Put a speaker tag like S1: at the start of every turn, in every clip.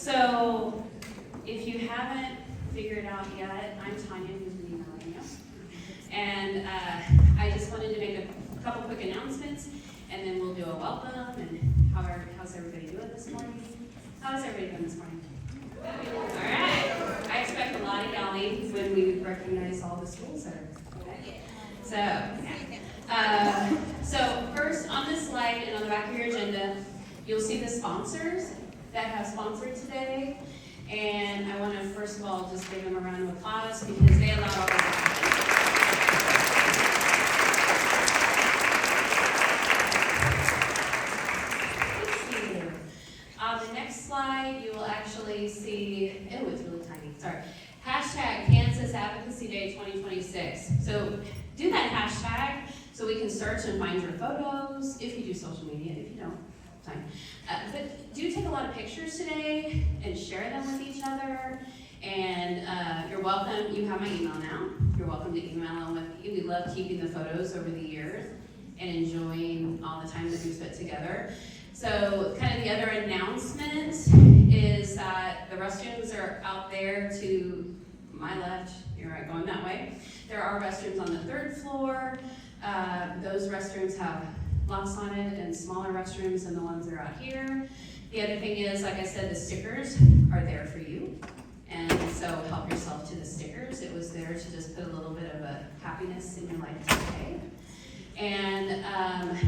S1: So, if you haven't figured out yet, I'm Tanya, who's been emailing you. And I just wanted to make a couple quick announcements, and then we'll do a welcome, and how's everybody doing this morning? How's everybody doing this morning? All right. I expect a lot of yelling when we recognize all the schools that are okay. So first on this slide and on the back of your agenda, you'll see the sponsors that have sponsored today. And I want to first of all just give them a round of applause because they allow all this to happen. On the next slide, you will actually see, oh, it's really tiny, sorry. Hashtag Kansas Advocacy Day 2026. So do that hashtag so we can search and find your photos, if you do social media, if you don't, fine. But do take a lot of pictures today and share them with each other. And you're welcome, you have my email now. You're welcome to email them with me. We love keeping the photos over the years and enjoying all the time that we spent together. So kind of the other announcement is that the restrooms are out there to my left. You're right, going that way. There are restrooms on the third floor. Those restrooms have locks on it and smaller restrooms than the ones that are out here. The other thing is, like I said, the stickers are there for you. And so help yourself to the stickers. It was there to just put a little bit of a happiness in your life today. And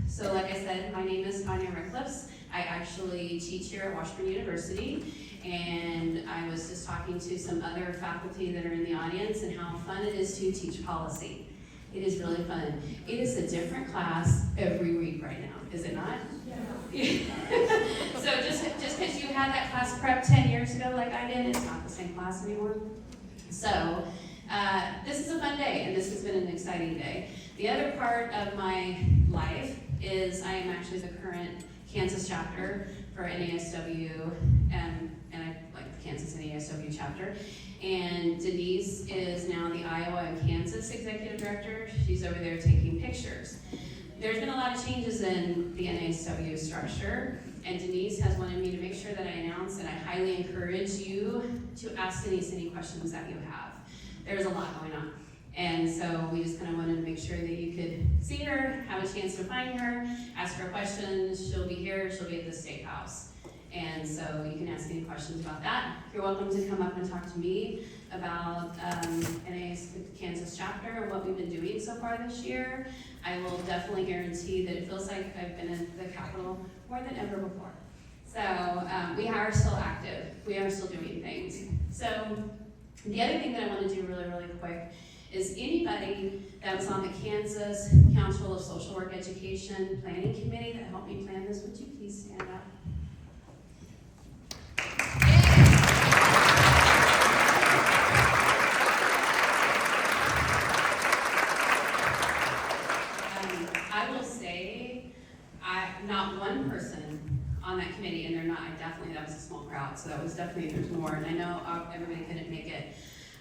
S1: so like I said, my name is Tanya Rickliffs. I actually teach here at Washburn University, and I was just talking to some other faculty that are in the audience and how fun it is to teach policy. It is really fun. It is a different class every week right now, is it not? Yeah. So just because you had that class prep 10 years ago like I did, it's not the same class anymore. So this is a fun day, and this has been an exciting day. The other part of my life is I am actually the current Kansas chapter for NASW, and I like the Kansas NASW chapter. And Denise is now the Iowa and Kansas Executive Director. She's over there taking pictures. There's been a lot of changes in the NASW structure, and Denise has wanted me to make sure that I announce and I highly encourage you to ask Denise any questions that you have. There's a lot going on. And so we just kind of wanted to make sure that you could see her, have a chance to find her, ask her questions. She'll be here, she'll be at the steakhouse. And so you can ask any questions about that. You're welcome to come up and talk to me about NA's Kansas chapter and what we've been doing so far this year. I will definitely guarantee that it feels like I've been at the Capitol more than ever before. So we are still active. We are still doing things. So the other thing that I want to do really, really quick is anybody that was on the Kansas Council of Social Work Education Planning Committee that helped me plan this, would you please stand up? I will say, not one person on that committee, and that was a small crowd, so there's more, and I know everybody couldn't make it.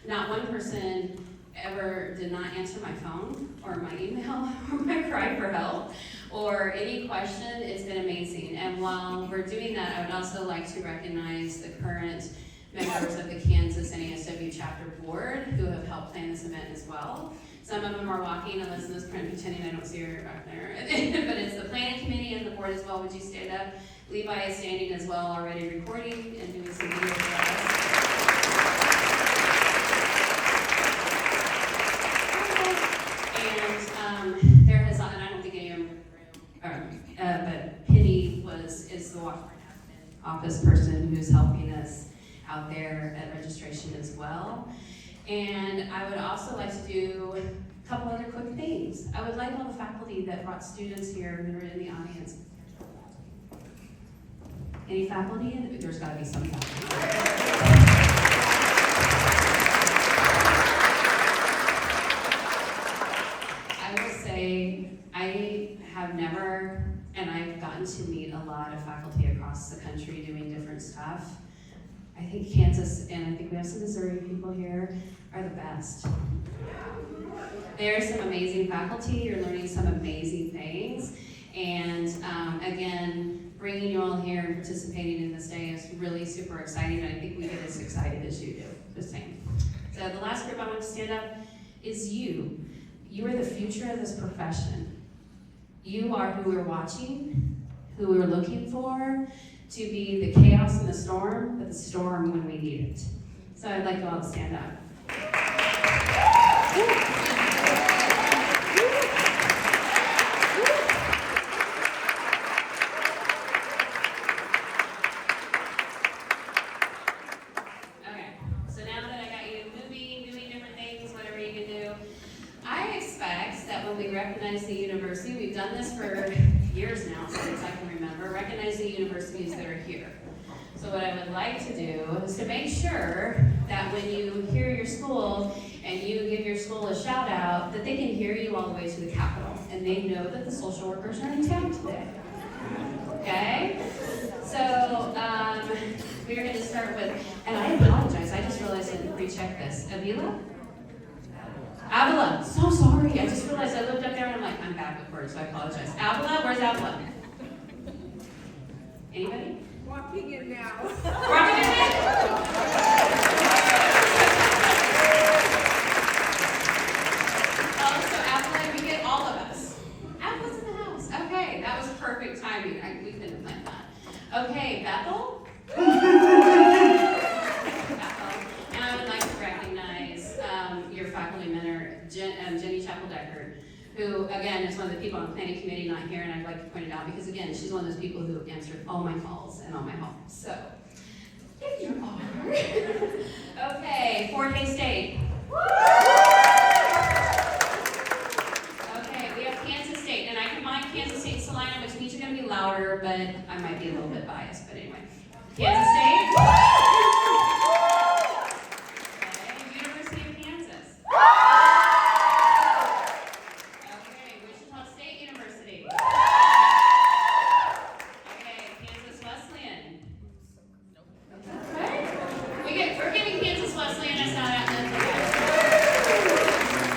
S1: Not one person ever did not answer my phone or my email or my cry for help or any question. It's been amazing. And while we're doing that, I would also like to recognize the current members of the Kansas NASW chapter board who have helped plan this event as well. Some of them are walking. Alyssa's pretending I don't see her back there. But it's the planning committee and the board as well. Would you stand up? Levi is standing as well, already recording and doing some video for us. And there has, and I don't think any of them are in the room, but Penny is the Washburn office person who's helping us out there at registration as well. And I would also like to do a couple other quick things. I would like all the faculty that brought students here who are in the audience. Any faculty? There's got to be some faculty. I have never, and I've gotten to meet a lot of faculty across the country doing different stuff. I think Kansas, and I think we have some Missouri people here, are the best. There's some amazing faculty, you're learning some amazing things, and again, bringing you all here and participating in this day is really super exciting, and I think we get as excited as you do, just saying. So the last group I want to stand up is you. You are the future of this profession. You are who we're watching, who we're looking for to be the chaos in the storm, but the storm when we need it. So I'd like you all to stand up. Okay, so now that I got you moving, doing different things, whatever you can do, I expect that when we recognize the university, we've done this for years now, since I can remember, recognize the universities that are here. So what I would like to do is to make sure that when you hear your school and you give your school a shout out, that they can hear you all the way to the Capitol and they know that the social workers are in town today. Okay? So we're going to start with, and I apologize, I just realized I didn't pre-check this. Avila? Avila, so sorry. I just realized I looked up there and I'm like, I'm bad with words, so I apologize. Avila, where's Avila? Anybody?
S2: Walking in now.
S1: Walking in now? Oh, so Avila, we get all of us. Avila's in the house. Okay, that was perfect timing. We couldn't have planned that. Okay, Bethel? And I would like to recognize your faculty mentor, Jenny Chapel-Deckard, who, again, is one of the people on the planning committee not here, and I'd like to point it out because, again, she's one of those people who answered all my calls and all my calls. So, here you are. Okay, Fort Hays State. Okay, we have Kansas State, and I combined Kansas State and Salina, which means you're going to be louder, but I might be a little bit biased, but anyway. Kansas State. Okay, University of Kansas. Okay, Wichita State University. Okay, Kansas Wesleyan. Okay. We're giving Kansas Wesleyan a shout out in the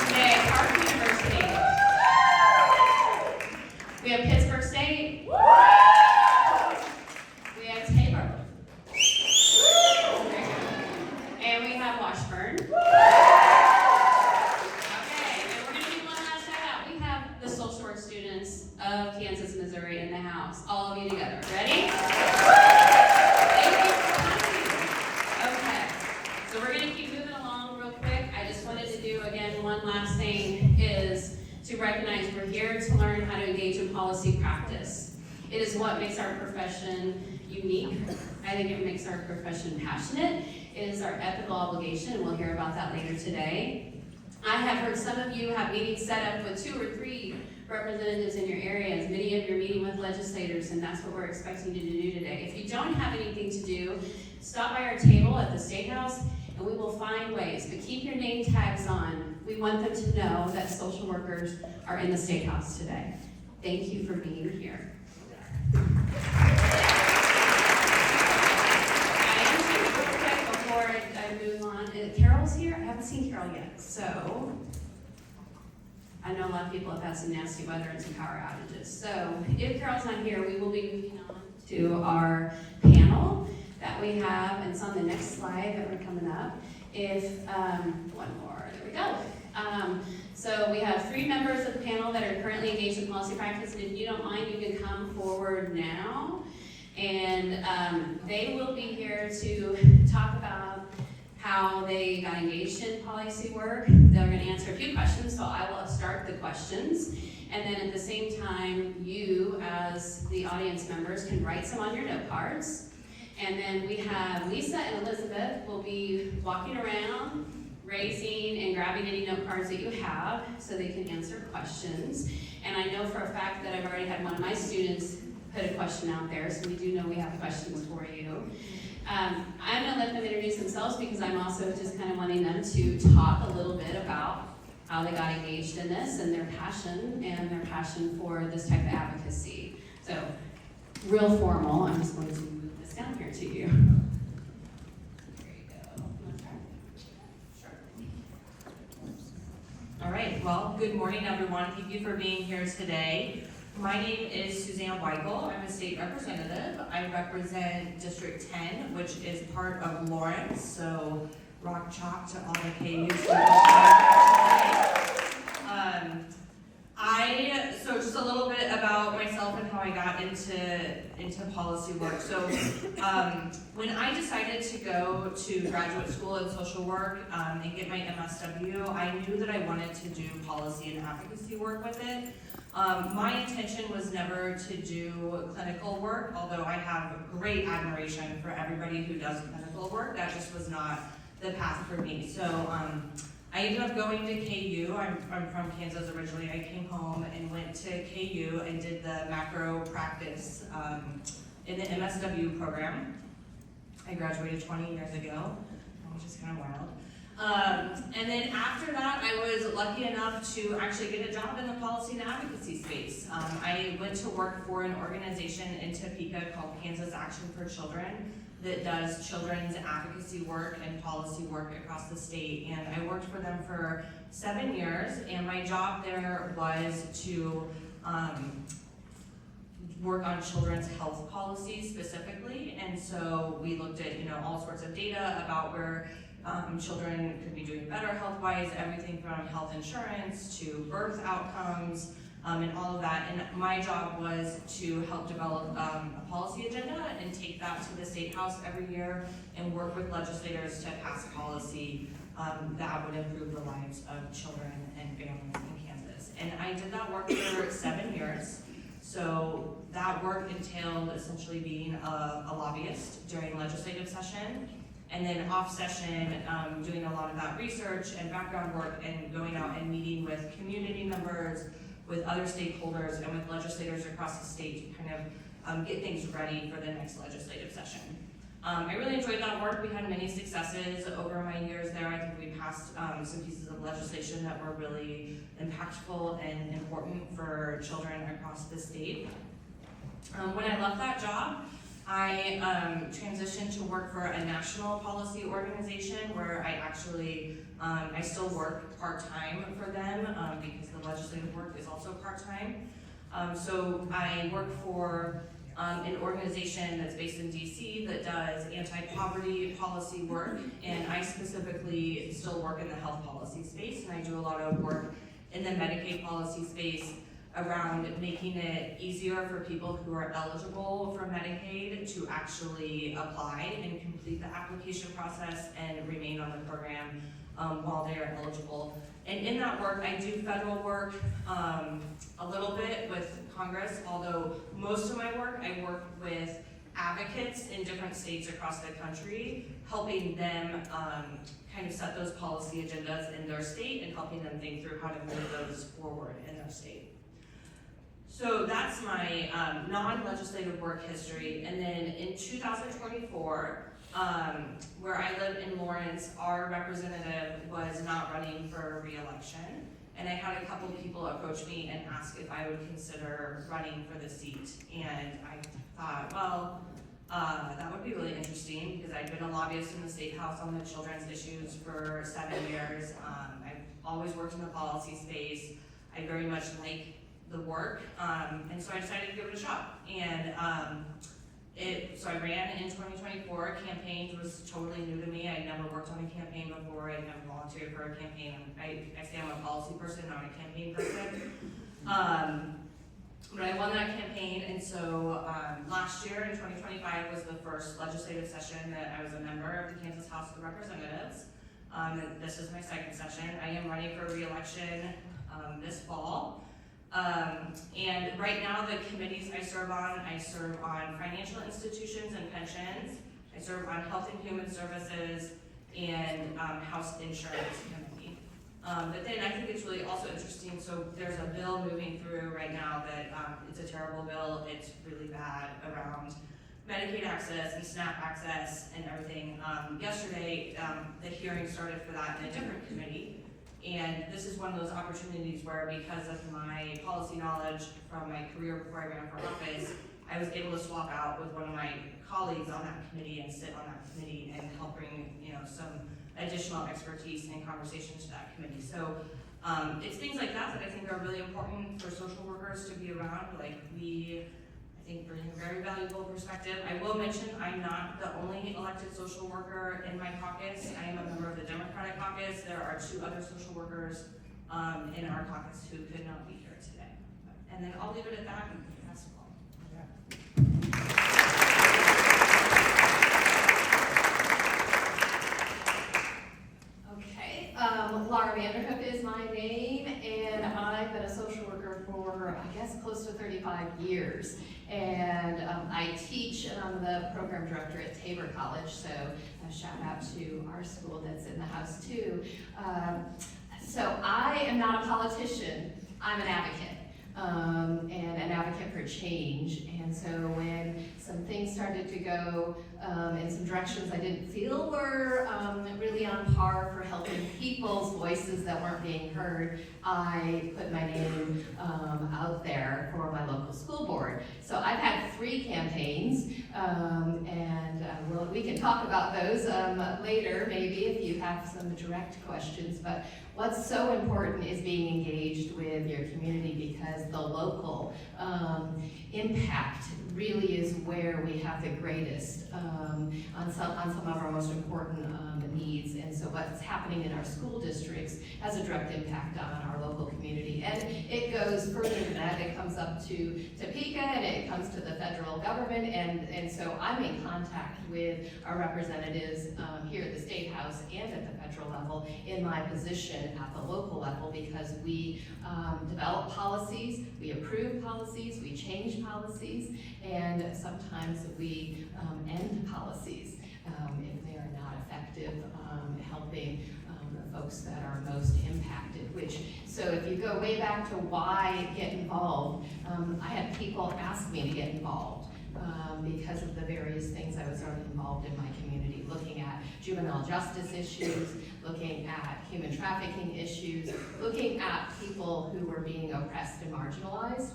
S1: okay, Park University. We have Pittsburgh State. We have Tabor. And we have Washburn. Okay, and we're going to do one last shout out. We have the social work students of Kansas, Missouri in the house. All of you together. Ready? Thank you for coming. Okay, so we're going to keep moving along real quick. I just wanted to do, again, one last thing is to recognize we're here to learn how to engage in policy practice. It is what makes our profession unique. I think it makes our profession passionate. It is our ethical obligation, and we'll hear about that later today. I have heard some of you have meetings set up with 2 or 3 representatives in your areas. Many of you are meeting with legislators, and that's what we're expecting you to do today. If you don't have anything to do, stop by our table at the State House, and we will find ways. But keep your name tags on. We want them to know that social workers are in the State House today. Thank you for being here. Before I move on, Carol's here? I haven't seen Carol yet, so I know a lot of people have had some nasty weather and some power outages. So if Carol's not here, we will be moving on to our panel that we have, and it's on the next slide that we're coming up. If, one more, there we go. So we have 3 members of the panel that are currently engaged in policy practice, and if you don't mind, you can come forward now. And they will be here to talk about how they got engaged in policy work. They're going to answer a few questions, so I will start the questions. And then at the same time, you as the audience members can write some on your note cards. And then we have Lisa and Elizabeth will be walking around, raising and grabbing any note cards that you have so they can answer questions. And I know for a fact that I've already had one of my students put a question out there, so we do know we have questions for you. I'm going to let them introduce themselves because I'm also just kind of wanting them to talk a little bit about how they got engaged in this and their passion for this type of advocacy. So, real formal, I'm just going to move this down here to you. There you go. Sure.
S3: All right, well, good morning, everyone. Thank you for being here today.
S2: My name is Suzanne Weigel. I'm a state representative. I represent District 10, which is part of Lawrence, so rock chalk to all the KU students today. So just a little bit about myself and how I got into policy work. So when I decided to go to graduate school in social work and get my MSW, I knew that I wanted to do policy and advocacy work with it. My intention was never to do clinical work, although I have great admiration for everybody who does clinical work. That just was not the path for me. So I ended up going to KU. I'm from Kansas originally. I came home and went to KU and did the macro practice in the MSW program. I graduated 20 years ago, which is kind of wild. And then after that, I was lucky enough to actually get a job in the policy and advocacy space. I went to work for an organization in Topeka called Kansas Action for Children that does children's advocacy work and policy work across the state. And I worked for them for 7 years, and my job there was to work on children's health policy specifically. And so we looked at all sorts of data about where children could be doing better health-wise, everything from health insurance to birth outcomes, and all of that. And my job was to help develop a policy agenda and take that to the State House every year and work with legislators to pass policy that would improve the lives of children and families in Kansas. And I did that work for 7 years. So that work entailed essentially being a lobbyist during legislative session, and then off session, doing a lot of that research and background work and going out and meeting with community members, with other stakeholders, and with legislators across the state to kind of get things ready for the next legislative session. I really enjoyed that work. We had many successes over my years there. I think we passed some pieces of legislation that were really impactful and important for children across the state. When I left that job, I transitioned to work for a national policy organization where I actually, I still work part-time for them because the legislative work is also part-time. So I work for an organization that's based in DC that does anti-poverty policy work, and I specifically still work in the health policy space, and I do a lot of work in the Medicaid policy space around making it easier for people who are eligible for Medicaid to actually apply and complete the application process and remain on the program while they are eligible. And in that work, I do federal work a little bit with Congress, although most of my work, I work with advocates in different states across the country, helping them kind of set those policy agendas in their state and helping them think through how to move those forward in their state. So that's my non-legislative work history. And then in 2024, where I live in Lawrence, our representative was not running for re-election. And I had a couple people approach me and ask if I would consider running for the seat. And I thought, well, that would be really interesting because I'd been a lobbyist in the State House on the children's issues for 7 years. I've always worked in the policy space. I very much like the work, and so I decided to give it a shot. And so I ran in 2024. Campaigns was totally new to me. I'd never worked on a campaign before. I'd never volunteered for a campaign. I say I'm a policy person, not a campaign person. But I won that campaign, and so last year in 2025 was the first legislative session that I was a member of the Kansas House of Representatives. And this is my second session. I am running for re-election this fall. And right now the committees I serve on financial institutions and pensions. I serve on health and human services and house insurance committee. But then I think it's really also interesting, so there's a bill moving through right now that it's a terrible bill, it's really bad around Medicaid access and SNAP access and everything. Yesterday, the hearing started for that in a different committee. And this is one of those opportunities where, because of my policy knowledge from my career before I ran for office, I was able to swap out with one of my colleagues on that committee and sit on that committee and help bring some additional expertise and conversation to that committee. So It's things like that that I think are really important for social workers to be around. Like I think bring a very valuable perspective. I will mention I'm not the only elected social worker in my caucus. I am a member of the Democratic caucus. There are 2 other social workers in our caucus who could not be here today. And then I'll leave it at that and pass the ball.
S1: Okay, Laura Vanderhook is my name, and I've been a social worker for, I guess, close to 35 years. And I teach, and I'm the program director at Tabor College, so a shout out to our school that's in the house too. So I am not a politician, I'm an advocate, and an advocate for change. And so when some things started to go in some directions I didn't feel were really on par for helping people's voices that weren't being heard, I put my name out there for my local school board. So I've had 3 campaigns, and we can talk about those later, maybe, if you have some direct questions. But what's so important is being engaged with your community, because the local impact really is where we have the greatest on some of our most important needs. And so what's happening in our school districts has a direct impact on our local community. And it goes further than that. It comes up to Topeka, and it comes to the federal government. And so I'm in contact with our representatives here at the State House and at the federal level in my position at the local level, because we develop policies, we approve policies, we change policies, and sometimes we end policies if they are not effective helping folks that are most impacted. So if you go way back to why get involved, I had people ask me to get involved because of the various things I was already involved in my community, looking at juvenile justice issues, looking at human trafficking issues, looking at people who were being oppressed and marginalized.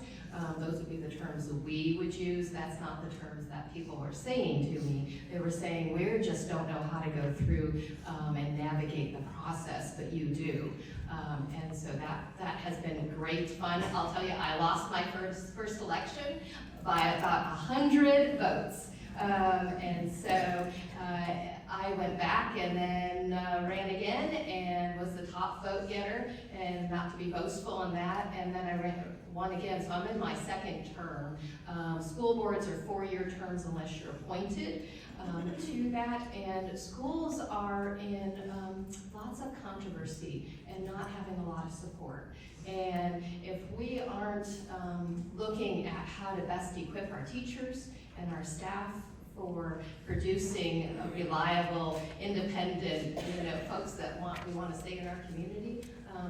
S1: Those would be the terms that we would use. That's not the terms that people were saying to me. They were saying, we just don't know how to go through and navigate the process, but you do. And so that has been great fun. I'll tell you, I lost my first election by about 100 votes. And so I went back and then ran again and was the top vote getter, and not to be boastful in that, and then I won again. So I'm in my 2nd term. School boards are 4-year terms unless you're appointed to that, and schools are in lots of controversy and not having a lot of support. And if we aren't looking at how to best equip our teachers and our staff for producing a reliable, independent, folks that we want to stay in our community,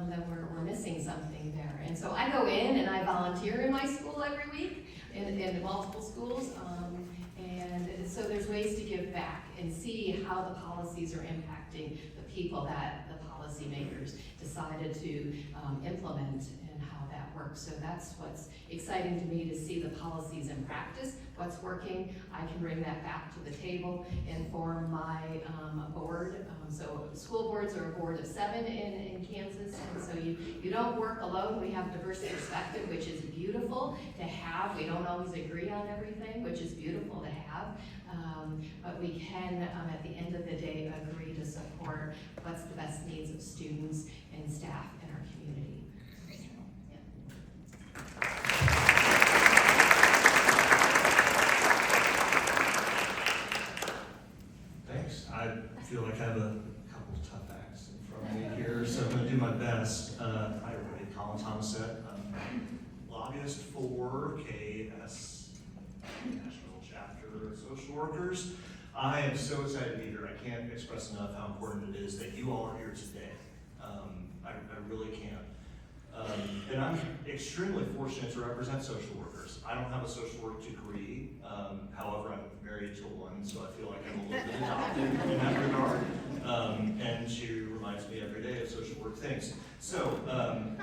S1: then we're missing something there. And so I go in and I volunteer in my school every week in multiple schools, and so there's ways to give back and see how the policies are impacting the people that the policymakers decided to implement, and how that works. So that's what's exciting to me, to see the policies in practice, what's working. I can bring that back to the table and form my board. So school boards are a board of 7 in Kansas, and so you don't work alone. We have diverse perspective, which is beautiful to have. We don't always agree on everything, which is beautiful to have. But we can, at the end of the day, agree to support what's the best needs of students and staff in our community.
S3: Thanks. I feel like I have a couple of tough acts in front of me here, so I'm going to do my best. Hi, everybody. Colin Thomasette. I'm lobbyist for KS National Chapter of Social Workers. I am so excited to be here. I can't express enough how important it is that you all are here today. I really can't. And I'm extremely fortunate to represent social workers. I don't have a social work degree. However, I'm married to one, so I feel like I'm a little bit adopted in that regard. And she reminds me every day of social work things. So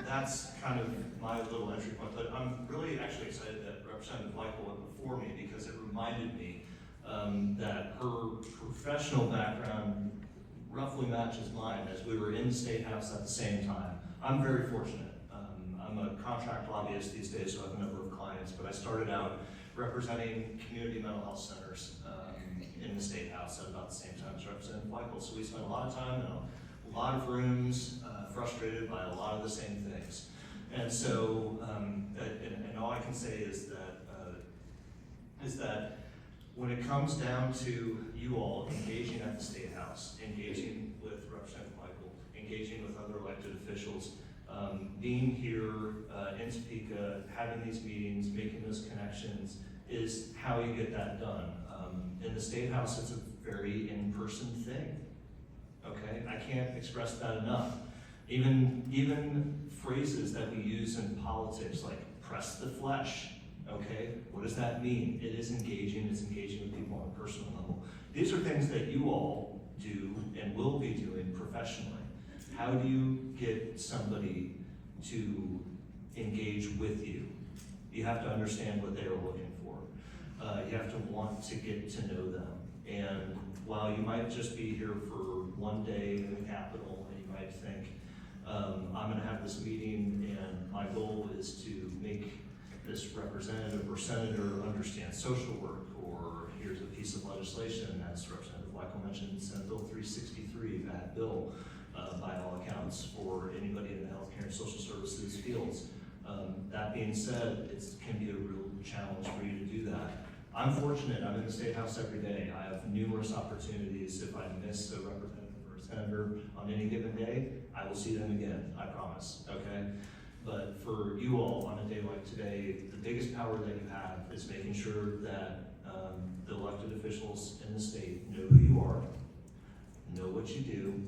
S3: that's kind of my little entry point. But I'm really actually excited that Representative Michael went before me, because it reminded me that her professional background roughly matches mine, as we were in the State House at the same time, I'm very fortunate. I'm a contract lobbyist these days, so I have a number of clients, but I started out representing community mental health centers in the State House at about the same time as Representative Michael. So we spent a lot of time in a lot of rooms, frustrated by a lot of the same things. And so, and all I can say is that when it comes down to you all engaging at the State House, engaging with Representative Michael, engaging with other elected officials, being here in Topeka, having these meetings, making those connections is how you get that done. In the State House, it's a very in-person thing. Okay, I can't express that enough. Even phrases that we use in politics, like press the flesh. Okay, what does that mean? It is engaging. It's engaging with people on a personal level. These are things that you all do and will be doing professionally. How do you get somebody to engage with you? You have to understand what they are looking for. You have to want to get to know them. And while you might just be here for one day in the Capitol, and you might think, I'm going to have this meeting, and my goal is to make this representative or senator understand social work, or here's a piece of legislation, as Representative Michael mentioned, Senate Bill 363, bad bill by all accounts for anybody in the healthcare and social services fields. That being said, it can be a real challenge for you to do that. I'm fortunate, I'm in the State House every day. I have numerous opportunities. If I miss a representative or a senator on any given day, I will see them again, I promise, okay? But for you all, on a day like today, the biggest power that you have is making sure that the elected officials in the state know who you are, know what you do,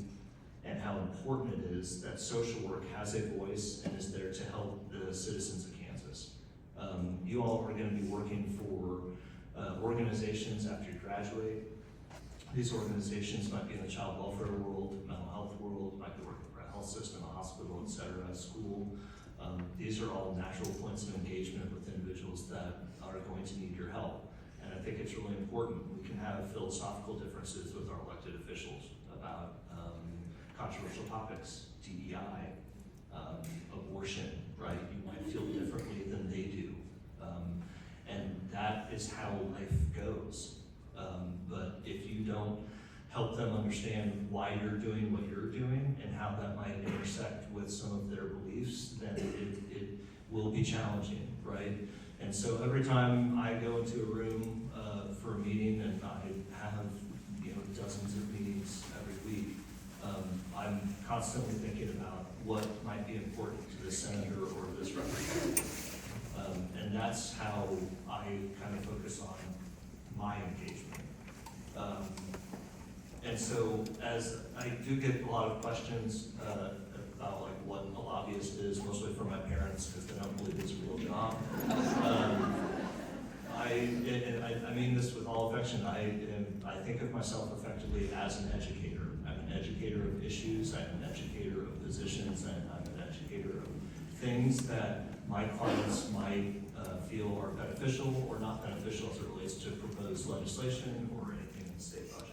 S3: and how important it is that social work has a voice and is there to help the citizens of Kansas. You all are going to be working for organizations after you graduate. These organizations might be in the child welfare world, mental health world, might be working for a health system, a hospital, et cetera, a school. These are all natural points of engagement with individuals that are going to need your help. And I think it's really important. We can have philosophical differences with our elected officials about controversial topics, DEI, abortion, right? You might feel differently than they do. And that is how life goes. But if you don't help them understand why you're doing what you're doing and how that might intersect with some of their beliefs, then it will be challenging, right? And so every time I go into a room for a meeting, and I have dozens of meetings every week, I'm constantly thinking about what might be important to this senator or this representative. And that's how I kind of focus on my engagement. And so as I do get a lot of questions about like what a lobbyist is, mostly from my parents because they don't believe it's a real job. I mean this with all affection. I think of myself effectively as an educator. I'm an educator of issues, I'm an educator of positions, and I'm an educator of things that my clients might feel are beneficial or not beneficial as it relates to proposed legislation or anything in the state budget.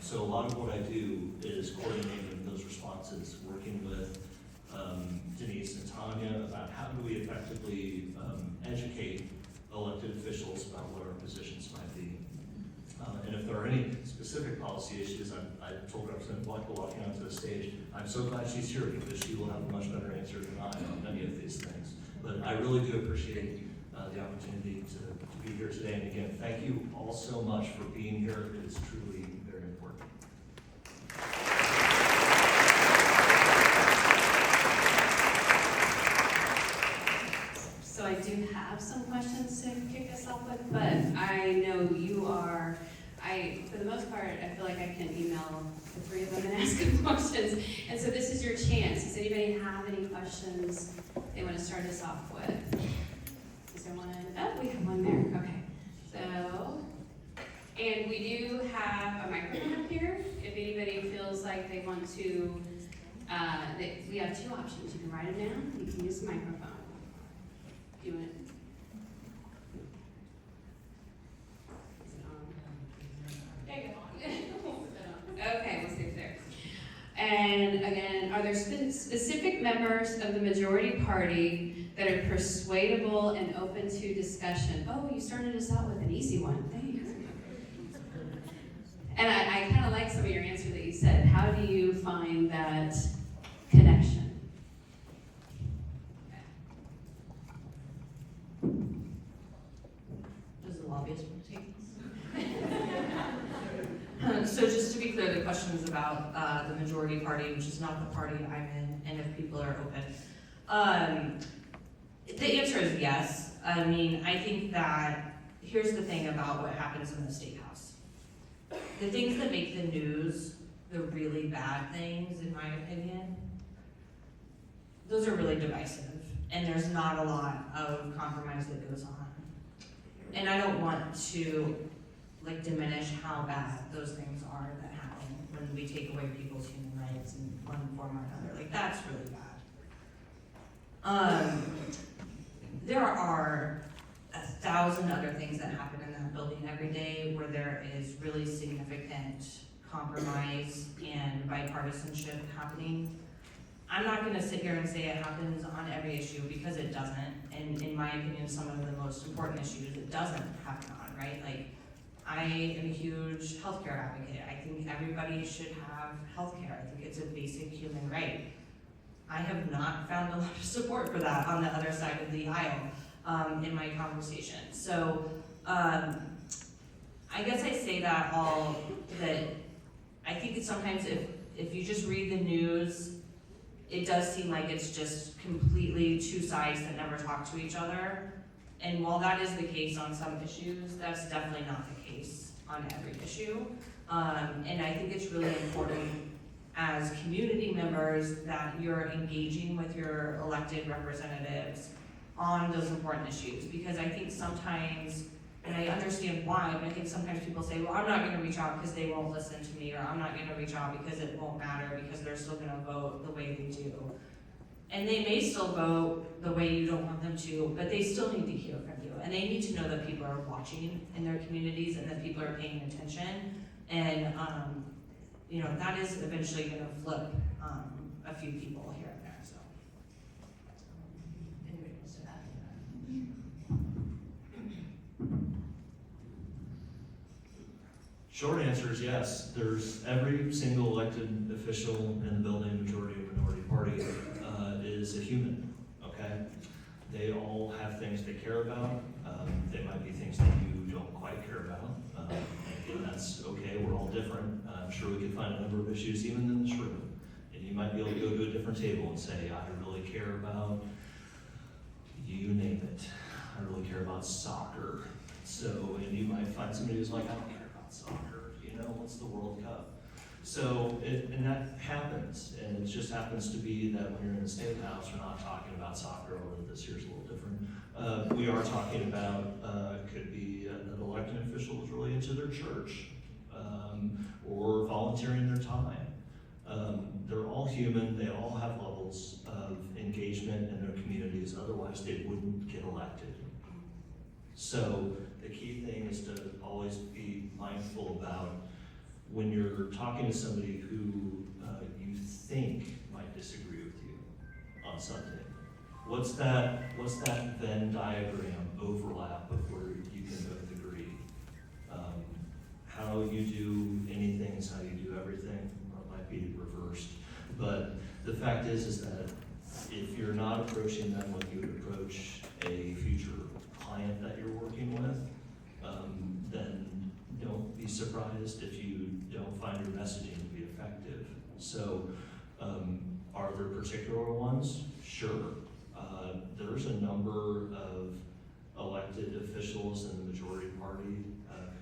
S3: So a lot of what I do is coordinating those responses, working with Denise and Tanya about how do we effectively educate elected officials about what our positions might be. And if there are any specific policy issues, I told Representative Michael walking onto the stage, I'm so glad she's here because she will have a much better answer than I on many of these things. But I really do appreciate the opportunity to be here today. And again, thank you all so much for being here. It is truly very important.
S1: So I do have some questions to kick us off with, but I know you are, for the most part, I feel like I can email the three of them and ask them questions. And so this is your chance. Does anybody have any questions they want to start us off with? Is there one? Oh, we have one there. Okay. So, and we do have a microphone up here. If anybody feels like they want to, we have two options. You can write it down. You can use the microphone. Do you want it? Is it on? There you go. Okay, we'll see if there. And again, are there there specific members of the majority party that are persuadable and open to discussion? Oh, you started us out with an easy one, thanks. And I kind of like some of your answer that you said. How do you find that connection?
S2: Does the lobbyist want to take this? So just to be clear, the question is about the majority party, which is not the party I'm in, and if people are open. The answer is yes. I mean, I think that here's the thing about what happens in the State House. The things that make the news, the really bad things, in my opinion, those are really divisive, and there's not a lot of compromise that goes on. And I don't want to diminish how bad those things are that happen when we take away people's human rights in one form or another. That's really bad. There are 1,000 other things that happen in that building every day where there is really significant compromise and bipartisanship happening. I'm not gonna sit here and say it happens on every issue, because it doesn't. And in my opinion, some of the most important issues it doesn't happen on, right? I am a huge healthcare advocate. I think everybody should have healthcare. I think it's a basic human right. I have not found a lot of support for that on the other side of the aisle in my conversation. So I guess I say that I think it's sometimes if you just read the news, it does seem like it's just completely two sides that never talk to each other. And while that is the case on some issues, that's definitely not the case on every issue. And I think it's really important as community members that you're engaging with your elected representatives on those important issues. Because I think sometimes, and I understand why, but I think sometimes people say, well, I'm not gonna reach out because they won't listen to me, or I'm not gonna reach out because it won't matter because they're still gonna vote the way they do. And they may still vote the way you don't want them to, but they still need to hear from you. And they need to know that people are watching in their communities and that people are paying attention. And that is eventually gonna flip a few people here and there, so. Anybody wants to add to that?
S3: Short answer is yes. There's every single elected official in the building, majority or minority party, is a human, okay? They all have things they care about. They might be things that you don't quite care about. And that's okay, we're all different. I'm sure we could find a number of issues even in this room. And you might be able to go to a different table and say, I really care about, you name it. I really care about soccer. So, and you might find somebody who's like, I don't care about soccer, what's the World Cup? So, and that happens, and it just happens to be that when you're in the State House, we're not talking about soccer, although this year's a little different. We are talking about, could be an elected official is really into their church, or volunteering their time. They're all human, they all have levels of engagement in their communities, otherwise they wouldn't get elected. So the key thing is to always be mindful about when you're talking to somebody who you think might disagree with you on something. What's that Venn diagram overlap of where you can both agree? How you do anything is how you do everything, or it might be reversed. But the fact is that if you're not approaching them like you would approach a future client that you're working with, then don't be surprised if you don't find your messaging to be effective. So, are there particular ones? Sure. There's a number of elected officials in the majority party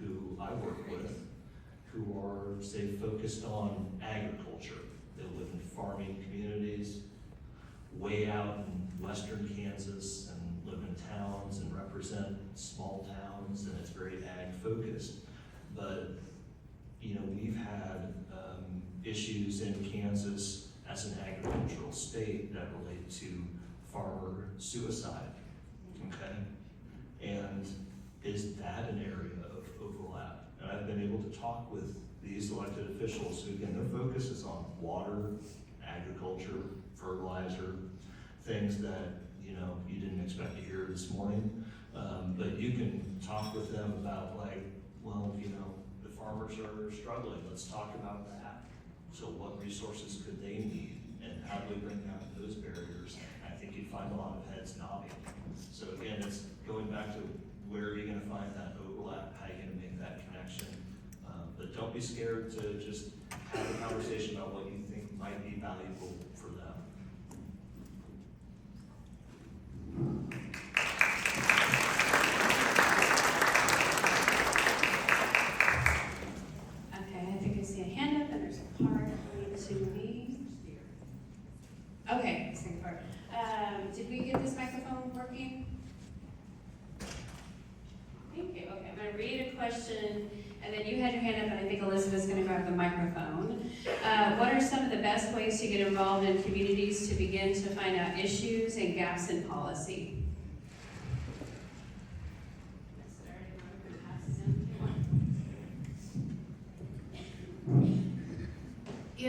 S3: who I work with who are, say, focused on agriculture. They live in farming communities way out in western Kansas and live in towns and represent small towns, and it's very ag focused. But we've had issues in Kansas as an agricultural state that relate to farmer suicide, okay? And is that an area of overlap? And I've been able to talk with these elected officials who, again, their focus is on water, agriculture, fertilizer, things that, you didn't expect to hear this morning. But you can talk with them about like, well, the farmers are struggling, let's talk about that. So what resources could they need, and how do we bring down those barriers? I think you'd find a lot of heads nodding. So again, it's going back to where are you gonna find that overlap, how are you gonna make that connection? But don't be scared to just have a conversation about what you think might be valuable for them.
S1: Okay, I think I see a hand up and there's a card to me. Okay, second card. Did we get this microphone working? Thank you. Okay, I'm gonna read a question, and then you had your hand up, and I think Elizabeth's gonna grab the microphone. What are some of the best ways to get involved in communities to begin to find out issues and gaps in policy?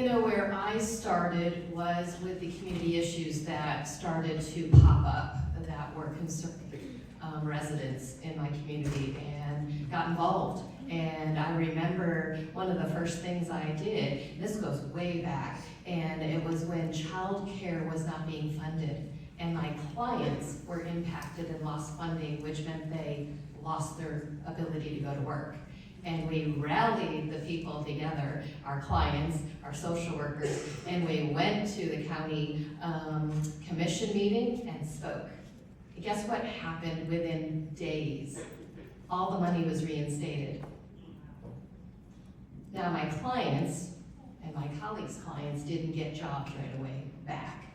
S4: Where I started was with the community issues that started to pop up that were concerning residents in my community, and got involved. And I remember one of the first things I did, this goes way back, and it was when childcare was not being funded, and my clients were impacted and lost funding, which meant they lost their ability to go to work. And we rallied the people together, our clients, our social workers, and we went to the county commission meeting and spoke. And guess what happened within days? All the money was reinstated. Now my clients and my colleagues' clients didn't get jobs right away back.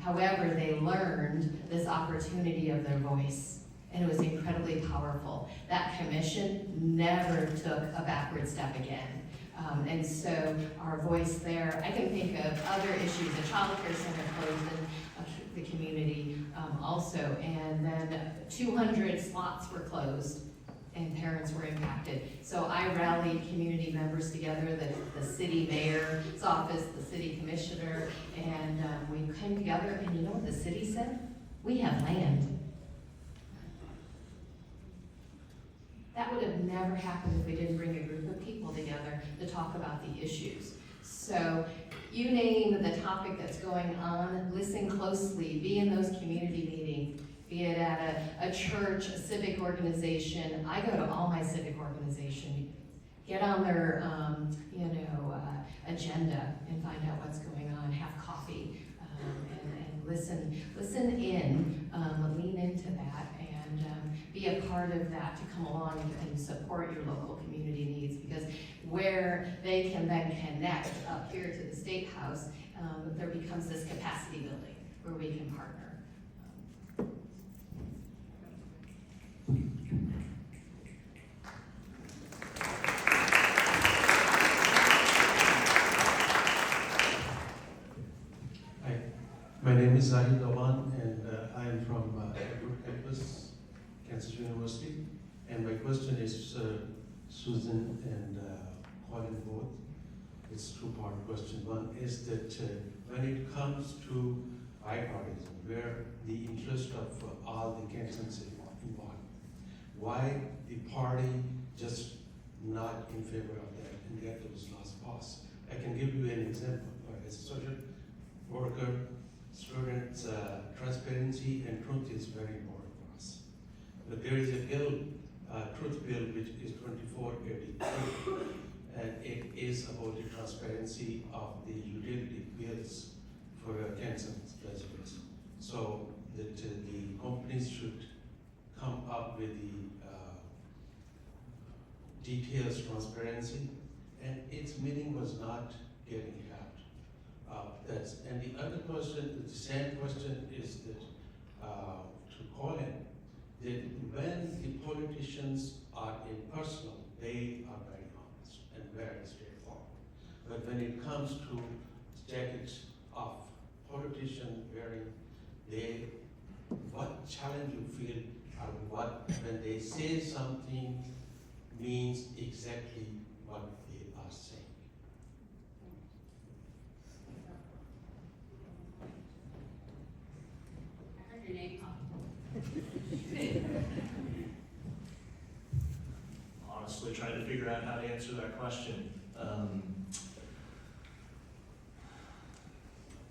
S4: However, they learned this opportunity of their voice. And it was incredibly powerful. That commission never took a backward step again. And so our voice there, I can think of other issues. The child care center closed in the community also, and then 200 slots were closed and parents were impacted. So I rallied community members together, the city mayor's office, the city commissioner, and we came together, and you know what the city said? We have land. That would have never happened if we didn't bring a group of people together to talk about the issues. So you name the topic that's going on, listen closely, be in those community meetings, be it at a church, a civic organization. I go to all my civic organization meetings. Get on their agenda and find out what's going on, have coffee, and listen in, lean into that, and be a part of that to come along and support your local community needs, because where they can then connect up here to the State House, there becomes this capacity building where we can partner.
S5: Hi, my name is Zahid Awan, and I am from Edward Campus, Kansas University. And my question is Susan and Colin both. It's a two-part question. One is that when it comes to bipartisan, where the interest of all the candidates is involved, why the party just not in favor of that and get those laws passed? I can give you an example. As a social worker, students, transparency and truth is very important for us. But there is a bill, truth bill, which is 2483, and it is about the transparency of the utility bills for Kansas residents. So that the companies should come up with the details, transparency, and its meaning was not getting held. And the other question, the same question is that to Colin, that when the politicians are impersonal, they are very honest and very straightforward. But when it comes to jackets of politician wearing, what challenge you feel, or what when they say something means exactly what they are saying.
S3: figure out how to answer that question.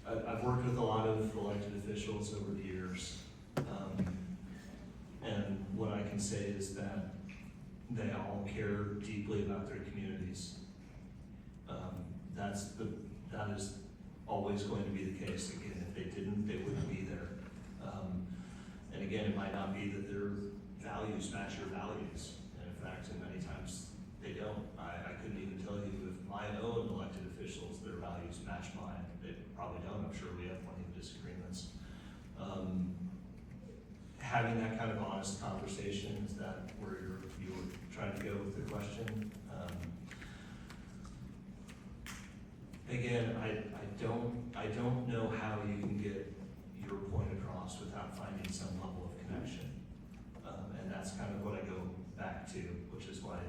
S3: I've worked with a lot of elected officials over the years. And what I can say is that they all care deeply about their communities. That is always going to be the case. Again, if they didn't, they wouldn't be there. And again, it might not be that their values match your values. And in fact, many times they don't. I couldn't even tell you if my own elected officials, their values match mine. They probably don't. I'm sure we have plenty of disagreements. Having that kind of honest conversation, is that where you were trying to go with the question? Again, I don't know how you can get your point across without finding some level of connection. And that's kind of what I go back to, which is why I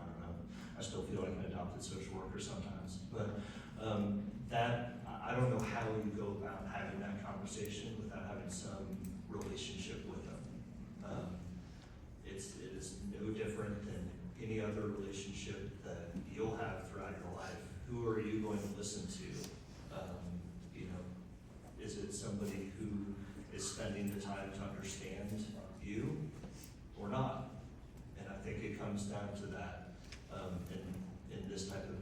S3: don't know, I still feel like an adopted social worker sometimes. But I don't know how you go about having that conversation without having some relationship with them. It is no different than any other relationship that you'll have throughout your life. Who are you going to listen to? Is it somebody who is spending the time to understand you or not? And I think it comes down to that in this type of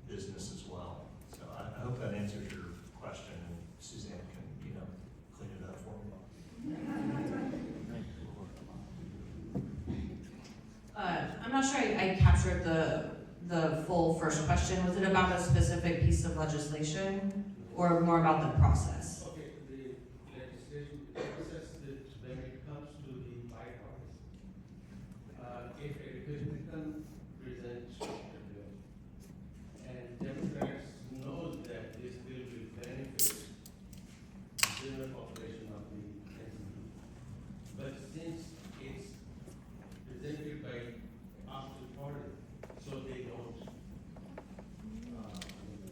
S3: business as well. So I hope that answers your question, and Suzanne can clean it up for me.
S2: I'm not sure I captured the full first question. Was it about a specific piece of legislation or more about the process?
S5: Okay, the legislation process that when it comes to the White House, if a Republican presents a bill and Democrats knows that this bill will benefit the general population of the entity, but since it's presented by opposite party, so they don't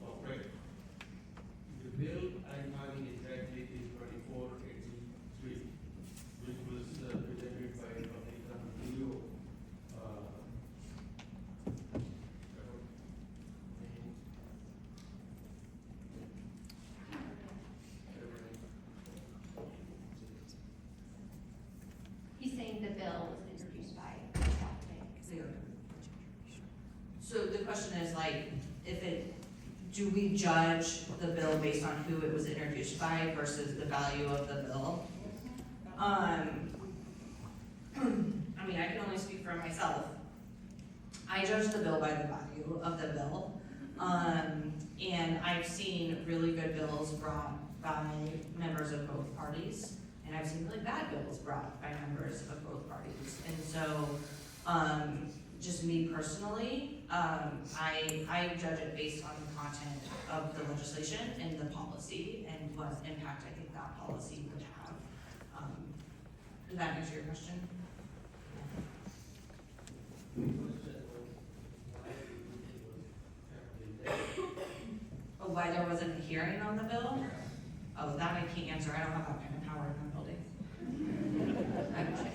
S5: operate. The bill I'm having exactly is 2483, which was presented by Republican Leo.
S6: He's saying the bill was introduced by South.
S2: So the question is do we judge the bill based on who it was introduced by versus the value of the bill? I mean, I can only speak for myself. I judge the bill by the value of the bill. And I've seen really good bills brought by members of both parties, and I've seen really bad bills brought by members of both parties. And so, just me personally, I judge it based on the content of the legislation and the policy and what impact I think that policy would have. Did that answer your question? Oh, why there wasn't a hearing on the bill? Oh, that I can't answer. I don't have that kind of power in my building. Okay.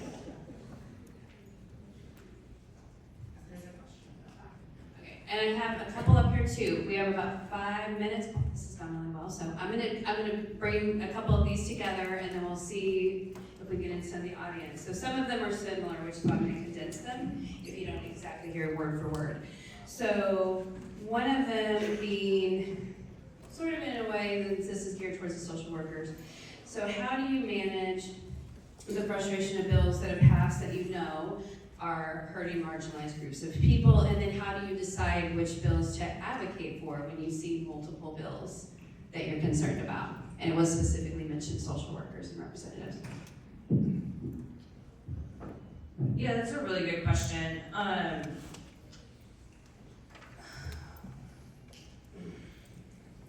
S1: Okay, and I have a couple up here too. We have about 5 minutes. This has gone really well, so I'm gonna bring a couple of these together, and then we'll see if we get into some of the audience. So some of them are similar, which is why I'm gonna condense them if you don't exactly hear word for word. So one of them being sort of in a way that this is geared towards the social workers. So how do you manage the frustration of bills that have passed that you know are hurting marginalized groups of people, and then how do you decide which bills to advocate for when you see multiple bills that you're concerned about? And it was specifically mentioned social workers and representatives.
S2: Yeah, that's a really good question.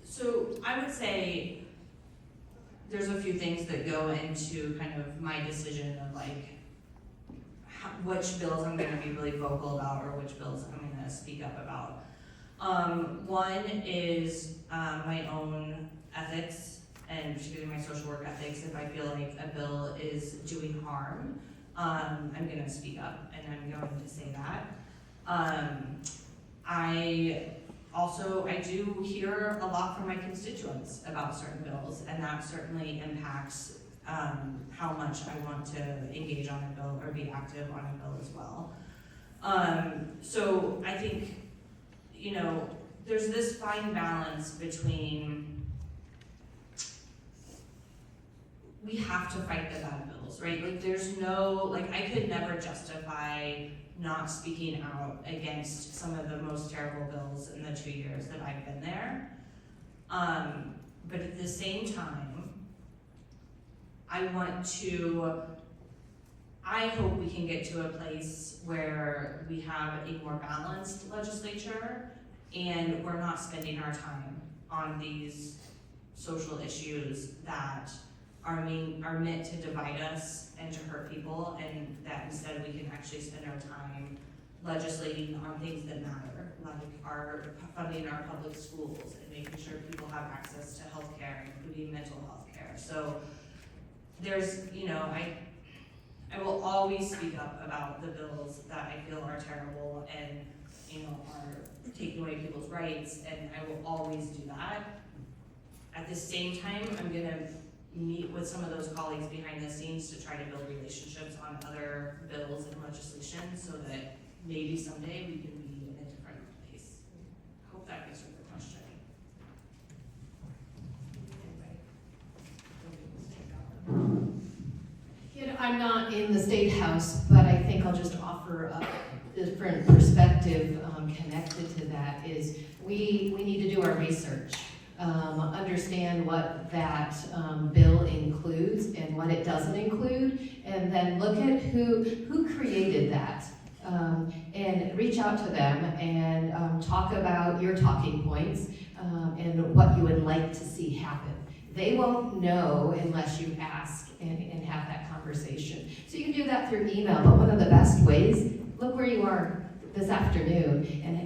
S2: So I would say there's a few things that go into kind of my decision of which bills I'm going to be really vocal about or which bills I'm going to speak up about. One is my own ethics, and particularly my social work ethics. If I feel like a bill is doing harm, I'm going to speak up and I'm going to say that. I do hear a lot from my constituents about certain bills, and that certainly impacts how much I want to engage on a bill or be active on a bill as well. So I think, you know, there's this fine balance between, we have to fight the bad bills, right? Like there's no, like I could never justify not speaking out against some of the most terrible bills in the 2 years that I've been there. But at the same time, I hope we can get to a place where we have a more balanced legislature and we're not spending our time on these social issues that are meant to divide us and to hurt people, and that instead we can actually spend our time legislating on things that matter, like funding our public schools and making sure people have access to healthcare, including mental health care. So there's, you know, I will always speak up about the bills that I feel are terrible and, you know, are taking away people's rights, and I will always do that. At the same time, I'm gonna meet with some of those colleagues behind the scenes to try to build relationships on other bills and legislation so that maybe someday we can be in a different place. I hope that answered the question.
S4: You know, I'm not in the State House, but I think I'll just offer a different perspective connected to that is we need to do our research. Understand what that bill includes and what it doesn't include, and then look at who created that, and reach out to them and talk about your talking points and what you would like to see happen. They won't know unless you ask and have that conversation. So you can do that through email, but one of the best ways, look where you are this afternoon and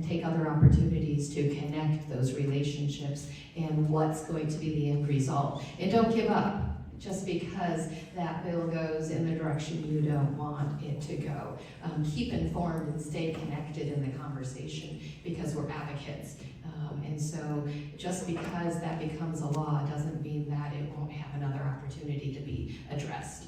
S4: take other opportunities to connect those relationships and what's going to be the end result. And don't give up just because that bill goes in the direction you don't want it to go. Keep informed and stay connected in the conversation because we're advocates. And so just because that becomes a law doesn't mean that it won't have another opportunity to be addressed.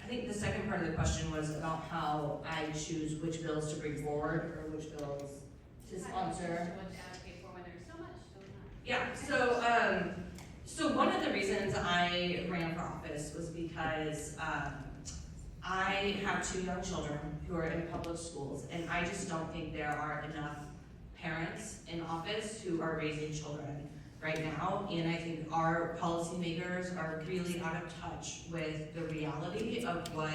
S2: I think the second part of the question was about how I choose which bills to bring forward or which bills to sponsor.
S6: What to advocate for when there's so much going on.
S2: Yeah, so one of the reasons I ran for office was because I have 2 young children who are in public schools, and I just don't think there are enough parents in office who are raising children right now, and I think our policymakers are really out of touch with the reality of what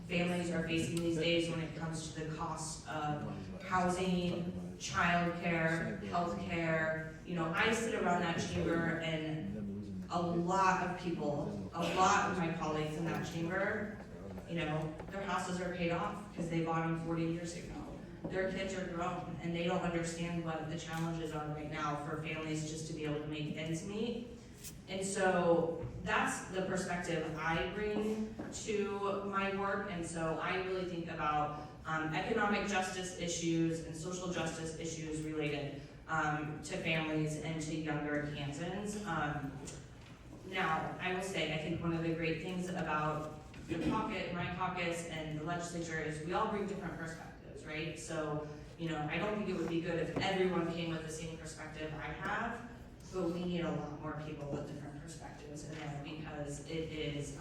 S2: families are facing these days when it comes to the cost of housing, childcare, healthcare. You know, I sit around that chamber and a lot of people, a lot of my colleagues in that chamber, you know, their houses are paid off because they bought them 40 years ago. Their kids are grown and they don't understand what the challenges are right now for families just to be able to make ends meet. And so that's the perspective I bring to my work. And so I really think about economic justice issues and social justice issues related to families and to younger Kansans. Now, I will say, I think one of the great things about my caucus and the legislature is we all bring different perspectives, right? So, you know, I don't think it would be good if everyone came with the same perspective I have, but we need a lot more people with different perspectives in there because it is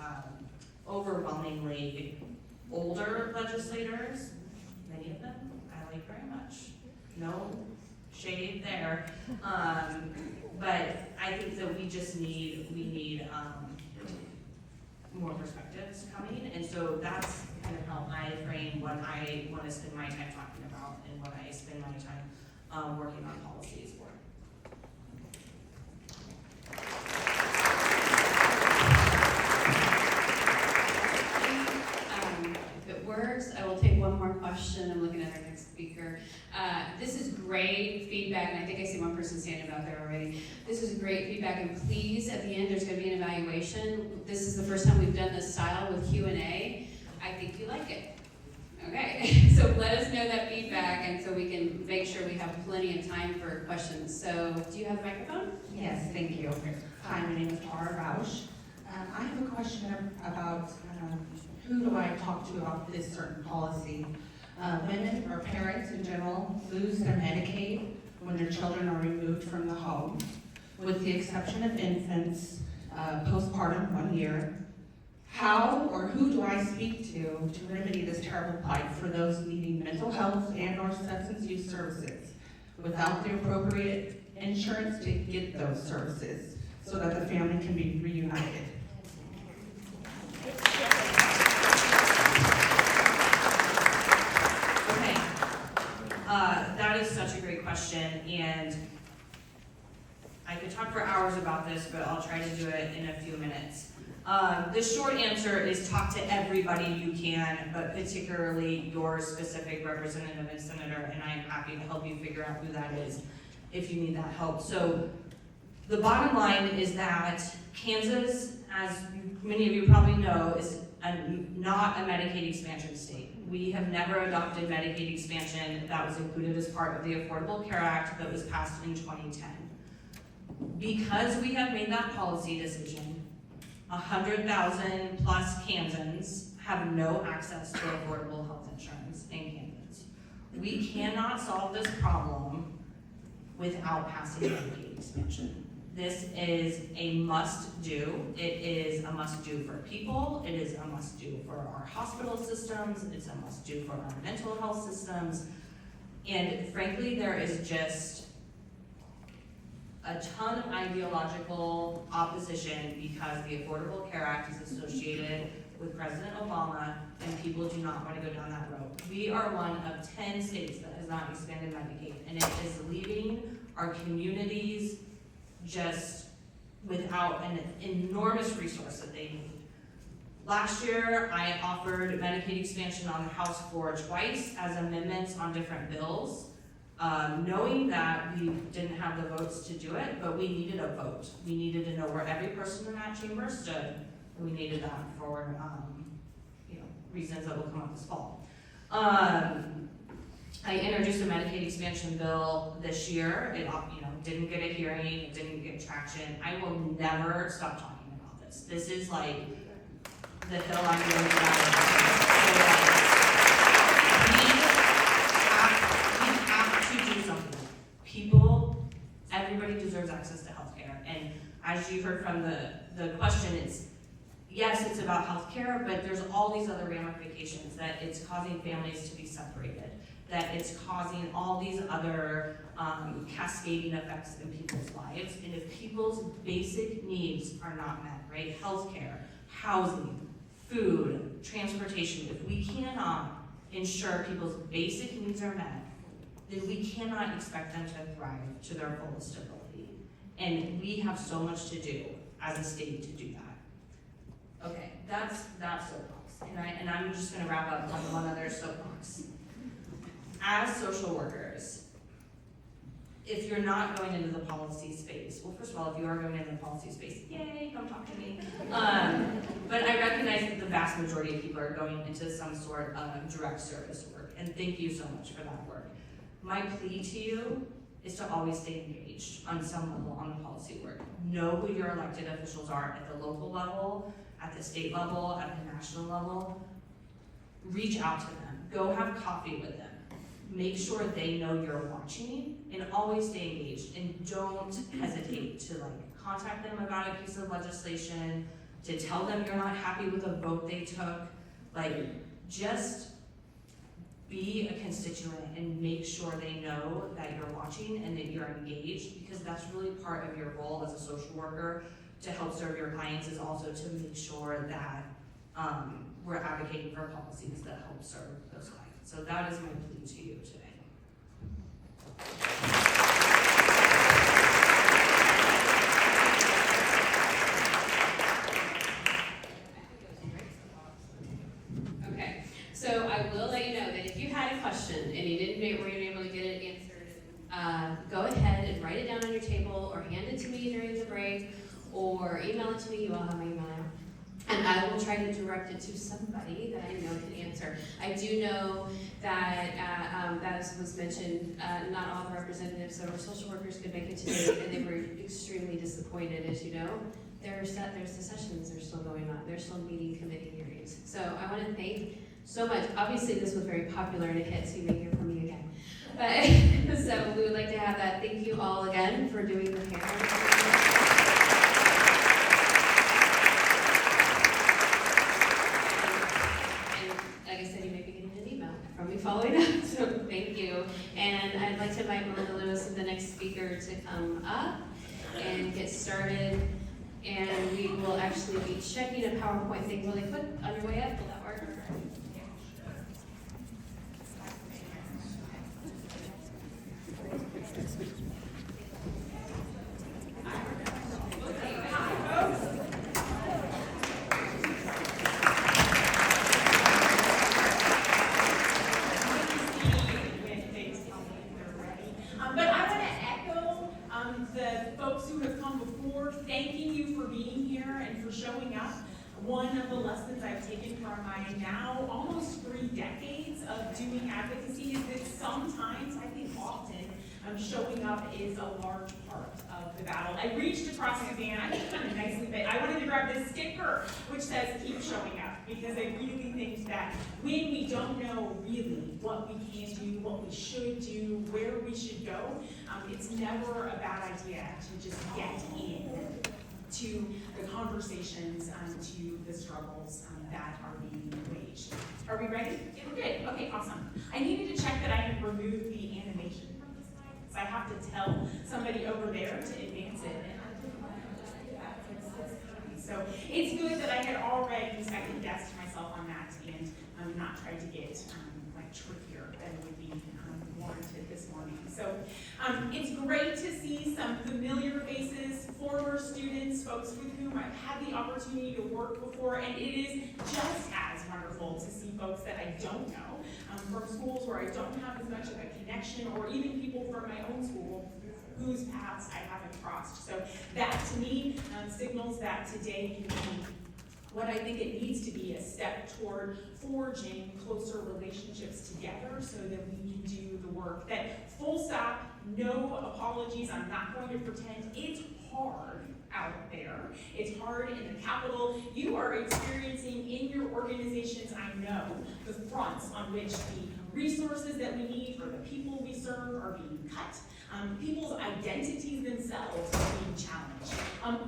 S2: overwhelmingly older legislators, many of them I like very much. No shade there. But I think that we just need more perspectives coming, and so that's kind of how I frame what I want to spend my time talking about and what I spend my time working on policies for.
S1: If it works, I will take one more question. I'm looking at our next speaker. This is great feedback, and I think I see one person standing out there already. This is great feedback, and please, at the end, there's going to be an evaluation. This is the first time we've done this style with Q&A. I think you like it. Okay, so let us know that feedback, and so we can make sure we have plenty of time for questions. So, do you have a microphone?
S7: Yes, thank you. Hi, my name is Tara Rausch. I have a question about who do I talk to about this certain policy? Women or parents in general lose their Medicaid when their children are removed from the home, with the exception of infants postpartum 1 year. How or who do I speak to remedy this terrible plight for those needing mental health and/or substance use services without the appropriate insurance to get those services so that the family can be reunited?
S2: Okay, that is such a great question, and I could talk for hours about this, but I'll try to do it in a few minutes. The short answer is talk to everybody you can, but particularly your specific representative and senator, and I'm happy to help you figure out who that is if you need that help. So the bottom line is that Kansas, as many of you probably know, is not a Medicaid expansion state. We have never adopted Medicaid expansion. That was included as part of the Affordable Care Act that was passed in 2010. Because we have made that policy decision, 100,000 plus Kansans have no access to affordable health insurance in Kansas. We cannot solve this problem without passing Medicaid expansion. This is a must-do. It is a must-do for people. It is a must-do for our hospital systems. It's a must-do for our mental health systems. And frankly, there is just a ton of ideological opposition because the Affordable Care Act is associated with President Obama, and people do not want to go down that road. We are one of 10 states that has not expanded Medicaid, and it is leaving our communities just without an enormous resource that they need. Last year, I offered Medicaid expansion on the House floor twice as amendments on different bills. Knowing that we didn't have the votes to do it, but we needed a vote. We needed to know where every person in that chamber stood, and we needed that for reasons that will come up this fall. I introduced a Medicaid expansion bill this year. It didn't get a hearing, it didn't get traction. I will never stop talking about this. This is like the hill I'm going to do something. People, everybody deserves access to healthcare, and as you heard from the question, it's about healthcare, but there's all these other ramifications, that it's causing families to be separated, that it's causing all these other cascading effects in people's lives, and if people's basic needs are not met, right? Healthcare, housing, food, transportation, if we cannot ensure people's basic needs are met, then we cannot expect them to thrive to their fullest ability. And we have so much to do as a state to do that. Okay, that's that soapbox. And I'm just gonna wrap up on one other soapbox. As social workers, if you're not going into the policy space, well, first of all, if you are going into the policy space, yay, come talk to me. But I recognize that the vast majority of people are going into some sort of direct service work, and thank you so much for that work. My plea to you is to always stay engaged on some level on the policy work. Know who your elected officials are at the local level, at the state level, at the national level. Reach out to them. Go have coffee with them. Make sure they know you're watching, and always stay engaged. And don't hesitate to contact them about a piece of legislation, to tell them you're not happy with a vote they took. Just be a constituent and make sure they know that you're watching and that you're engaged, because that's really part of your role as a social worker to help serve your clients, is also to make sure that we're advocating for policies that help serve those clients. So that is my plea to you today.
S1: Okay, so I will let you know that if you had a question and you weren't able to get it answered, go ahead and write it down on your table, or hand it to me during the break, or email it to me. You all have my email now. And I will try to direct it to somebody that I know can answer. I do know that, as was mentioned, not all the representatives or social workers could make it today, and they were extremely disappointed, as you know. There's the sessions are still going on. They're still meeting committee hearings. So I want to thank so much. Obviously, this was very popular and a hit, so you may hear from me again. But so we would like to have that. Thank you all again for doing the hearing. Like I said, you may be getting an email from me following up, so thank you. And I'd like to invite Melinda Lewis, the next speaker, to come up and get started. And we will actually be checking a PowerPoint thing really quick on your way up. Will that work?
S8: But I want to echo the folks who have come before, thanking you for being here and for showing up. One of the lessons I've taken from my now almost 3 decades of doing advocacy is that sometimes, I think often, showing up is a large part of the battle. I reached across Suzanne, I think kind of nicely, but I wanted to grab this sticker which says keep showing up, because I really think that when we don't know really what we can do, what we should do, where we should go, it's never a bad idea to just get in to the conversations, to the struggles that are being waged. Are we ready? Yeah, we're good. Okay, awesome. I needed to check that I had removed the animation from the slide, so I have to tell somebody over there to advance it. And I didn't want to do that. So it's good that I had already second-guessed myself on that and not tried to get like trickier than would be warranted this morning. So it's great to see some familiar faces, former students, folks with whom I've had the opportunity to work before, and it is just as wonderful to see folks that I don't know, from schools where I don't have as much of a connection, or even people from my own school whose paths I haven't crossed. So that to me signals that today can be what I think it needs to be, a step toward forging closer relationships together so that we can do the work. That full stop, no apologies, I'm not going to pretend. It's hard out there. It's hard in the Capitol. You are experiencing in your organizations, I know, the fronts on which the resources that we need for the people we serve are being cut. People's identities themselves are being challenged.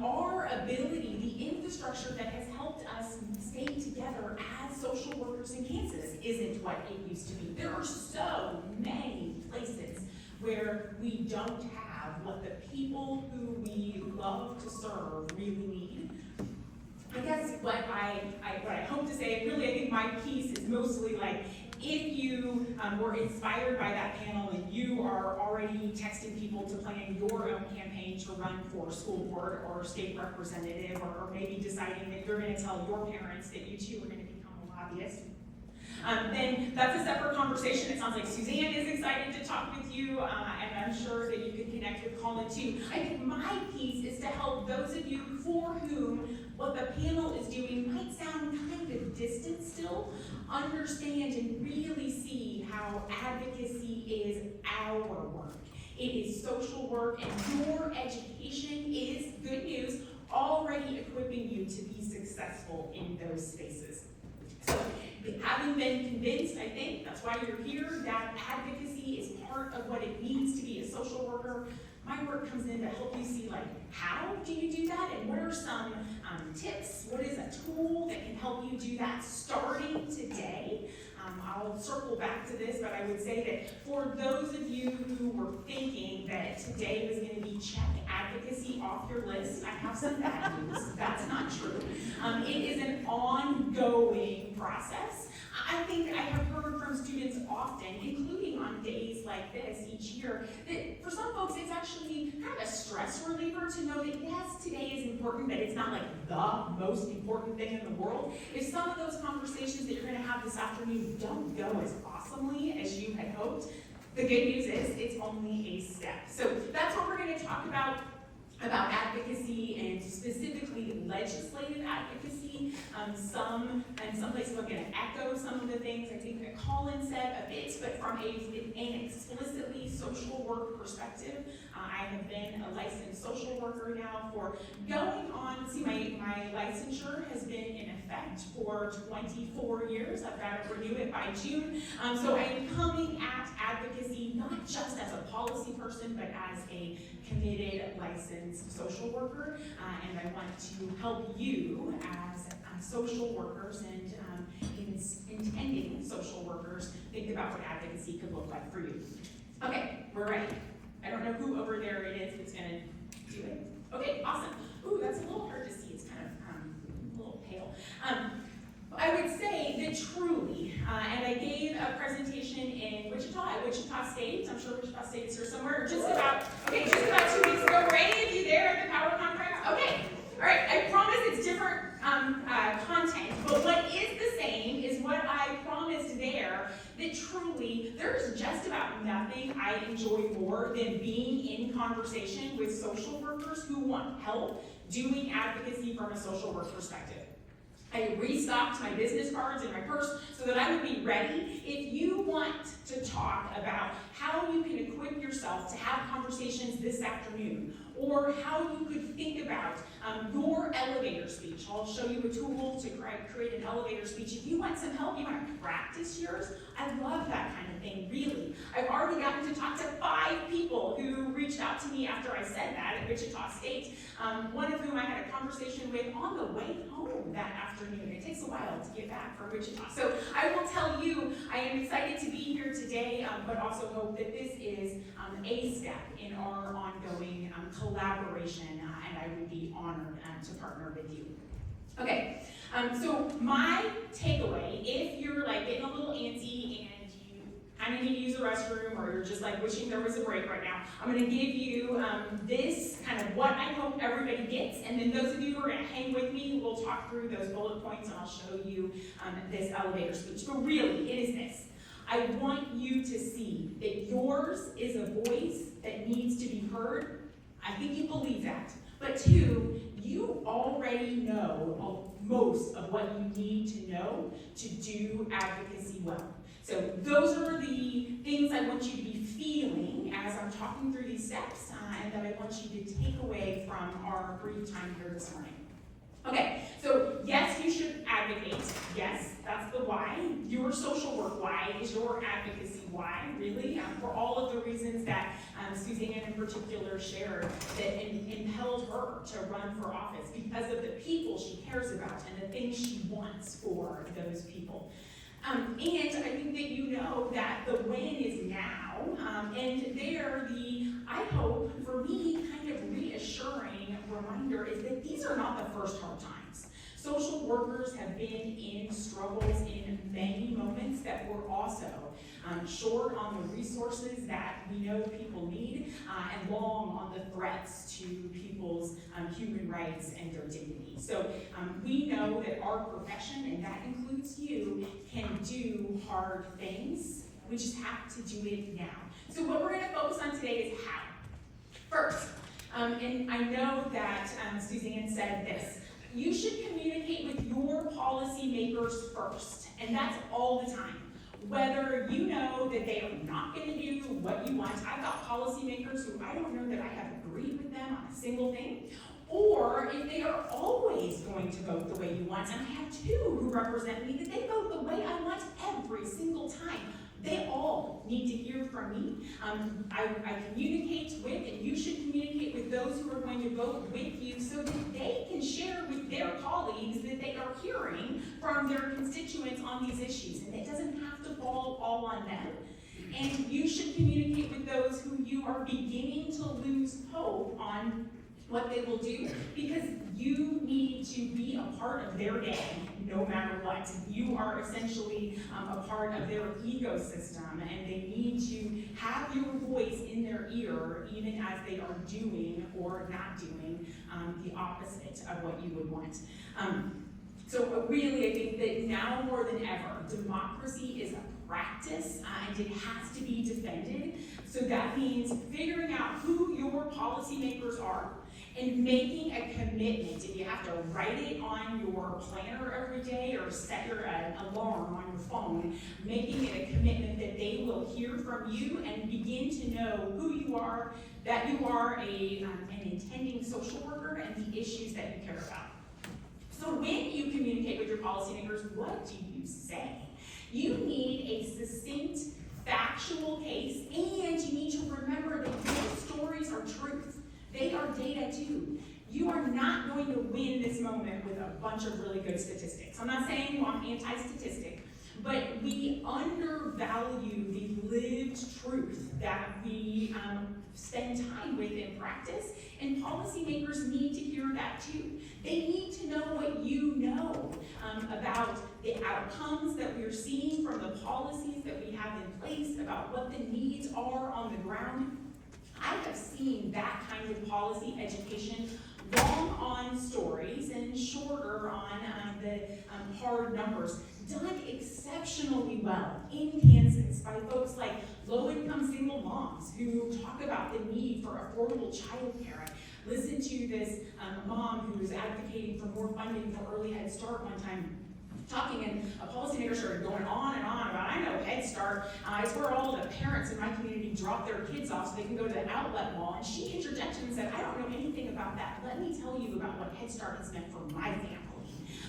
S8: Our ability, the infrastructure that has helped us stay together as social workers in Kansas isn't what it used to be. There are so many places where we don't have what the people who we love to serve really need. I guess what I hope to say, and really I think my piece is mostly like, if you were inspired by that panel and you are already texting people to plan your own campaign to run for school board or state representative, or maybe deciding that you're going to tell your parents that you too are going to become a lobbyist, then that's a separate conversation. It sounds like Suzanne is excited to talk with you, and I'm sure that you can connect with Colin too. I think my piece is to help those of you for whom what the panel is doing might sound kind of distant still, understand and really see how advocacy is our work. It is social work, and your education is, good news, already equipping you to be successful in those spaces. So, having been convinced, I think, that's why you're here, that advocacy is part of what it means to be a social worker, my work comes in to help you see, like, how do you do that, and what are some tips? What is a tool that can help you do that starting today? I'll circle back to this, but I would say that for those of you who were thinking that today was going to be check advocacy off your list, I have some bad news. That's not true. It is an ongoing process. I think I have heard from students often, including on days like this each year, that for some folks it's actually kind of a stress reliever to know that yes, today is important, but it's not like the most important thing in the world. If some of those conversations that you're going to have this afternoon don't go as awesomely as you had hoped, the good news is it's only a step. So that's what we're going to talk about about advocacy and specifically legislative advocacy. Some places are going to echo some of the things I think that Colin said a bit, but from an explicitly social work perspective. I have been a licensed social worker now for going on, my licensure has been in effect for 24 years. I've got to renew it by June. So I'm coming at advocacy not just as a policy person, but as a committed licensed social worker. And I want to help you as social workers and intending social workers think about what advocacy could look like for you. Okay, we're ready. I don't know who over there it is that's gonna do it. Okay, awesome. Ooh, that's a little hard to see. It's kind of a little pale. I would say that truly, and I gave a presentation in Wichita, at Wichita State. I'm sure Wichita State is here somewhere. Just about 2 weeks ago. Were any of you there at the Power Conference? Okay. All right. I promise it's different content, but what is the same is what I promised there. That truly, there's just about nothing I enjoy more than being in conversation with social workers who want help doing advocacy from a social work perspective. I restocked my business cards in my purse so that I would be ready. If you want to talk about how you can equip yourself to have conversations this afternoon, or how you could think about your elevator speech. I'll show you a tool to create an elevator speech. If you want some help, you want to practice yours, I love that kind of thing, really. I've already gotten to talk to 5 people who reached out to me after I said that at Wichita State, one of whom I had a conversation with on the way home that afternoon. It takes a while to get back from Wichita. So I will tell you, I am excited to be here today, but also hope that this is a step in our ongoing collaboration, and I would be honored to partner with you. Okay, so my takeaway, if you're like getting a little antsy and you kind of need to use a restroom, or you're just like wishing there was a break right now, I'm going to give you this kind of what I hope everybody gets, and then those of you who are going to hang with me, we'll talk through those bullet points, and I'll show you this elevator speech. But really, it is this. I want you to see that yours is a voice that needs to be heard. I think you believe that. But 2, you already know most of what you need to know to do advocacy well. So those are the things I want you to be feeling as I'm talking through these steps, and that I want you to take away from our brief time here this morning. Okay, so yes, you should advocate. Yes, that's the why. Your social work why is your advocacy why, really, for all of the reasons that Suzanne in particular shared that impelled her to run for office, because of the people she cares about and the things she wants for those people. And I think that you know that the win is now, and there I hope, for me, kind of reassuring reminder is that these are not the first hard times. Social workers have been in struggles in many moments that were also short on the resources that we know people need, and long on the threats to people's human rights and their dignity. So we know that our profession, and that includes you, can do hard things. We just have to do it now. So what we're going to focus on today is how. First, and I know that Suzanne said this, you should communicate with your policymakers first, and that's all the time. Whether you know that they are not going to do what you want. I've got policymakers who I don't know that I have agreed with them on a single thing, or if they are always going to vote the way you want. And I have 2 who represent me that they vote the way I want every single time. They all need to hear from me. I communicate with, and you should communicate with those who are going to vote with you so that they can share with their colleagues that they are hearing from their constituents on these issues. And it doesn't have to fall all on them. And you should communicate with those who you are beginning to lose hope on what they will do, because you need to be a part of their day no matter what. You are essentially a part of their ecosystem, and they need to have your voice in their ear even as they are doing or not doing the opposite of what you would want. So really, I think that now more than ever, democracy is a practice, and it has to be defended. So that means figuring out who your policymakers are and making a commitment. If you have to write it on your planner every day or set your alarm on your phone, making it a commitment that they will hear from you and begin to know who you are, that you are an intending social worker and the issues that you care about. So when you communicate with your policymakers, what do you say? You need a succinct, factual case, and you need to remember that your stories are truth. They are data too. You are not going to win this moment with a bunch of really good statistics. I'm not saying I'm anti-statistic, but we undervalue the lived truth that we spend time with in practice, and policymakers need to hear that too. They need to know what you know about the outcomes that we're seeing from the policies that we have in place, about what the needs are on the ground. I have seen that kind of policy education long on stories and shorter on the hard numbers, done exceptionally well in Kansas by folks like low-income single moms who talk about the need for affordable childcare. I listened to this mom who was advocating for more funding for early Head Start one time, talking, and a policymaker started going on and on about, I know Head Start, it's where all of the parents in my community drop their kids off so they can go to the outlet mall. And she interjected and said, I don't know anything about that. Let me tell you about what Head Start has meant for my family.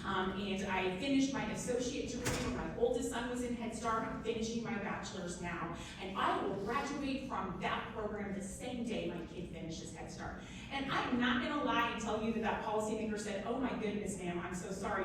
S8: And I finished my associate degree when my oldest son was in Head Start. I'm finishing my bachelor's now. And I will graduate from that program the same day my kid finishes Head Start. And I'm not gonna lie and tell you that that policymaker said, oh my goodness, ma'am, I'm so sorry.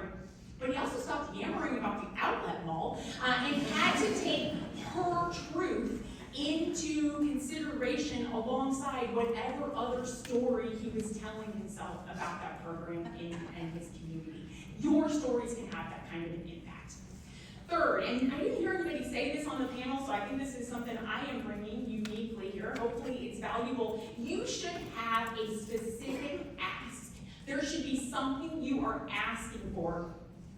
S8: But he also stopped yammering about the outlet mall and had to take her truth into consideration alongside whatever other story he was telling himself about that program and his community. Your stories can have that kind of an impact. Third, and I didn't hear anybody say this on the panel, so I think this is something I am bringing uniquely here. Hopefully it's valuable. You should have a specific ask. There should be something you are asking for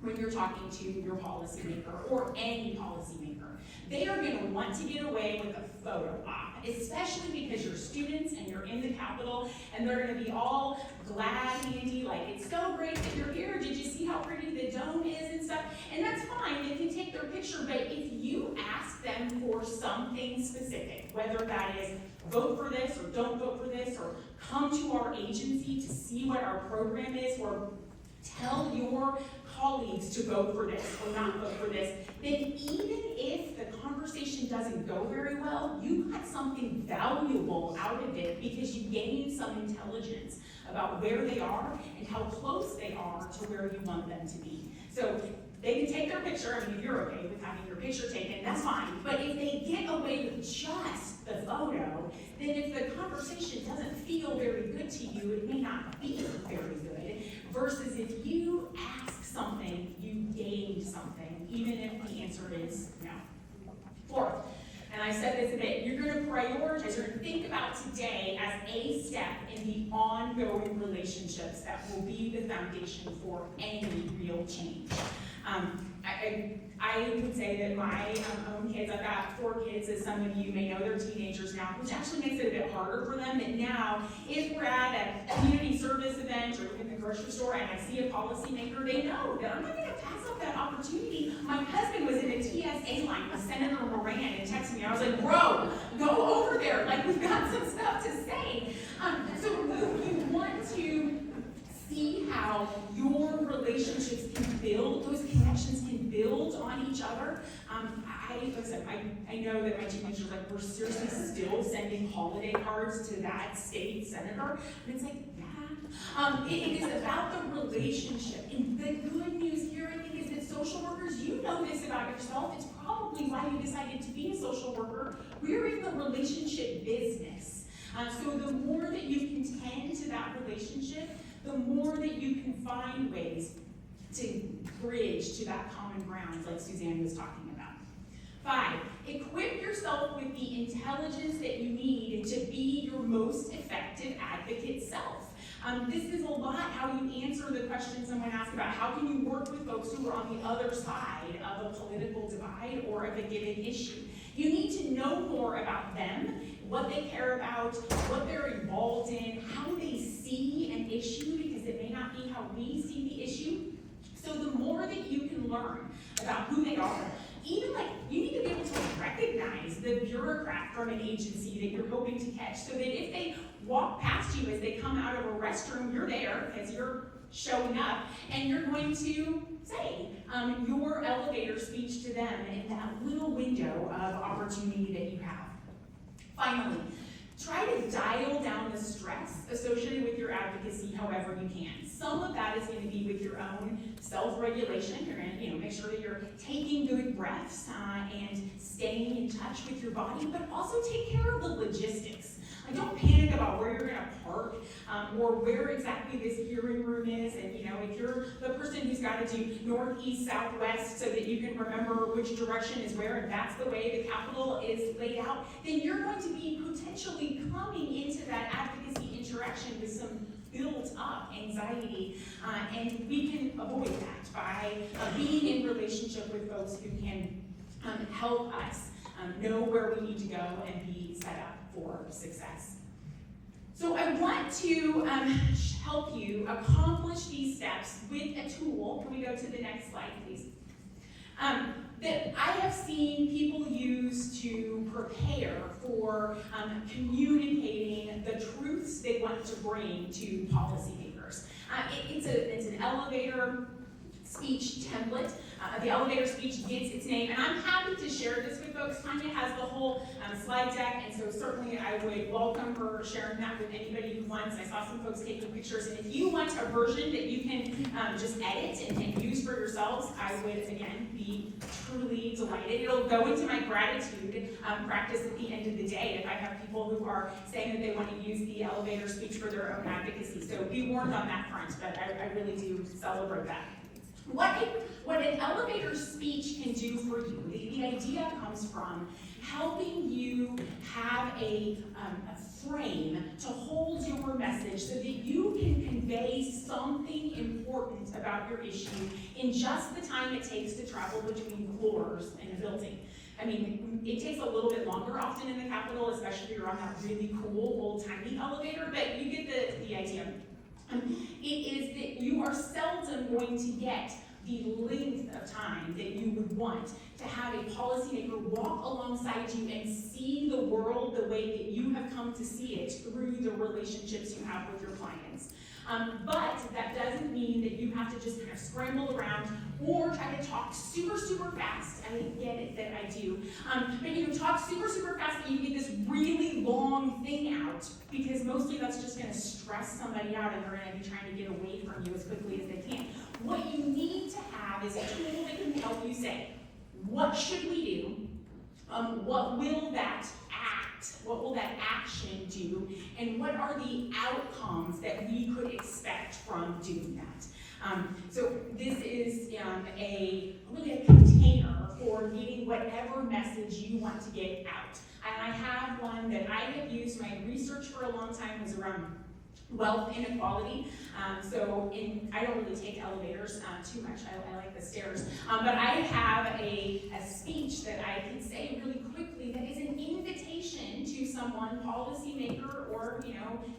S8: when you're talking to your policymaker or any policymaker. They are going to want to get away with a photo op, especially because you're students and you're in the Capitol, and they're going to be all glad, handy, like, it's so great that you're here. Did you see how pretty the dome is and stuff? And that's fine. They can take their picture, but if you ask them for something specific, whether that is vote for this or don't vote for this, or come to our agency to see what our program is, or tell your colleagues to vote for this or not vote for this, then even if the conversation doesn't go very well, you got something valuable out of it because you gained some intelligence about where they are and how close they are to where you want them to be. So they can take their picture. I mean, if you're okay with having your picture taken, that's fine. But if they get away with just the photo, then if the conversation doesn't feel very good to you, it may not be very good. Versus if you ask something, you gained something, even if the answer is no. Fourth, and I said this a bit, you're going to prioritize, you're going to think about today as a step in the ongoing relationships that will be the foundation for any real change. I would say that my own kids, I've got 4 kids, as some of you may know, they're teenagers now, which actually makes it a bit harder for them. That now, if we're at a community service event or in the grocery store and I see a policymaker, they know that I'm not going to pass up that opportunity. My husband was in a TSA line with Senator Moran and texted me. I was like, bro, go over there. Like, we've got some stuff to say. So you want to see how your relationships can build, those connections can build on each other. I know that my teenagers, like, we're seriously still sending holiday cards to that state senator, and it's like, yeah. It is about the relationship, and the good news here, I think, is that social workers, you know this about yourself, it's probably why you decided to be a social worker. We're in the relationship business. So the more that you can tend to that relationship, the more that you can find ways to bridge to that common ground, like Suzanne was talking about. 5, equip yourself with the intelligence that you need to be your most effective advocate self. This is a lot how you answer the question someone asked about how can you work with folks who are on the other side of a political divide or of a given issue. You need to know more about them, what they care about, what they're involved in, how they see see an issue because it may not be how we see the issue. So the more that you can learn about who they are, even like you need to be able to recognize the bureaucrat from an agency that you're hoping to catch, so that if they walk past you as they come out of a restroom, you're there because you're showing up, and you're going to say your elevator speech to them in that little window of opportunity that you have. Finally, try to dial down the stress associated with your advocacy however you can. Some of that is going to be with your own self-regulation. You're going to make sure that you're taking good breaths and staying in touch with your body, but also take care of the logistics. Don't panic about where you're going to park or where exactly this hearing room is. And if you're the person who's got to do north, east, south, west so that you can remember which direction is where, and that's the way the Capitol is laid out, then you're going to be potentially coming into that advocacy interaction with some built up anxiety, and we can avoid that by being in relationship with folks who can help us know where we need to go and be set up for success. So I want to help you accomplish these steps with a tool. Can we go to the next slide, please? That I have seen people use to prepare for communicating the truths they want to bring to policymakers. It's an elevator speech template. The elevator speech gets its name, and I'm happy to share this with folks. Tanya has the whole slide deck, and so certainly I would welcome her sharing that with anybody who wants. I saw some folks taking pictures, and if you want a version that you can just edit and use for yourselves, I would, again, be truly delighted. It'll go into my gratitude practice at the end of the day if I have people who are saying that they want to use the elevator speech for their own advocacy. So be warned on that front, but I really do celebrate that. What an elevator speech can do for you, the idea comes from helping you have a frame to hold your message so that you can convey something important about your issue in just the time it takes to travel between floors in a building. I mean, it takes a little bit longer often in the Capitol, especially if you're on that really cool old-timey elevator, but you get the idea. It is that you are seldom going to get the length of time that you would want to have a policymaker walk alongside you and see the world the way that you have come to see it through the relationships you have with your clients. But that doesn't mean that you have to just kind of scramble around or try to talk super, super fast. I get it that I do. But talk super, super fast and you get this really long thing out, because mostly that's just going to stress somebody out and they're going to be trying to get away from you as quickly as they can. What you need to have is a tool that can help you say, what should we do? What will that action do? And what are the outcomes that we could expect from doing that? So this is really a container for getting whatever message you want to get out. And I have one that I have used. My research for a long time was around wealth inequality. I don't really take elevators too much. I like the stairs. But I have a speech that I can say really quickly that is an invitation to someone, policymaker, or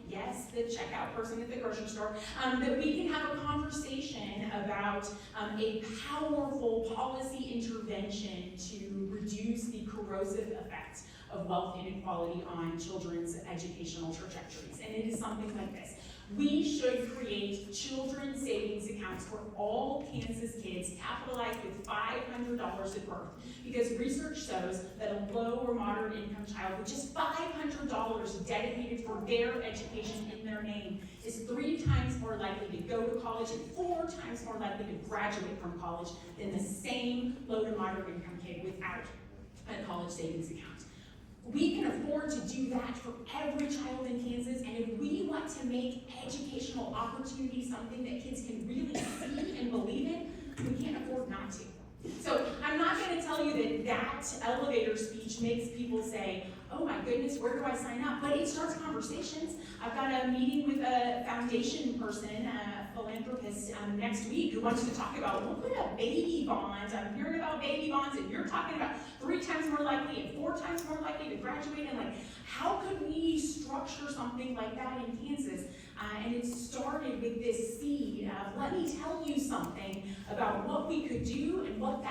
S8: yes, the checkout person at the grocery store, that we can have a conversation about a powerful policy intervention to reduce the corrosive effects of wealth inequality on children's educational trajectories. And it is something like this. We should create children's savings accounts for all Kansas kids, capitalized with $500 at birth, because research shows that a low or moderate income child with just $500 dedicated for their education in their name is 3 times more likely to go to college and 4 times more likely to graduate from college than the same low to moderate income kid without a college savings account. We can afford to do that for every child in Kansas, and if we want to make educational opportunity something that kids can really see and believe in, we can't afford not to. So I'm not going to tell you that elevator speech makes people say, oh my goodness, where do I sign up? But it starts conversations. I've got a meeting with a foundation person, a philanthropist, next week who wants to talk about, what would a baby bond? I'm hearing about baby bonds, and you're talking about 3 times more likely and 4 times more likely to graduate, and how could we structure something like that in Kansas? And it started with this seed of, let me tell you something about what we could do and what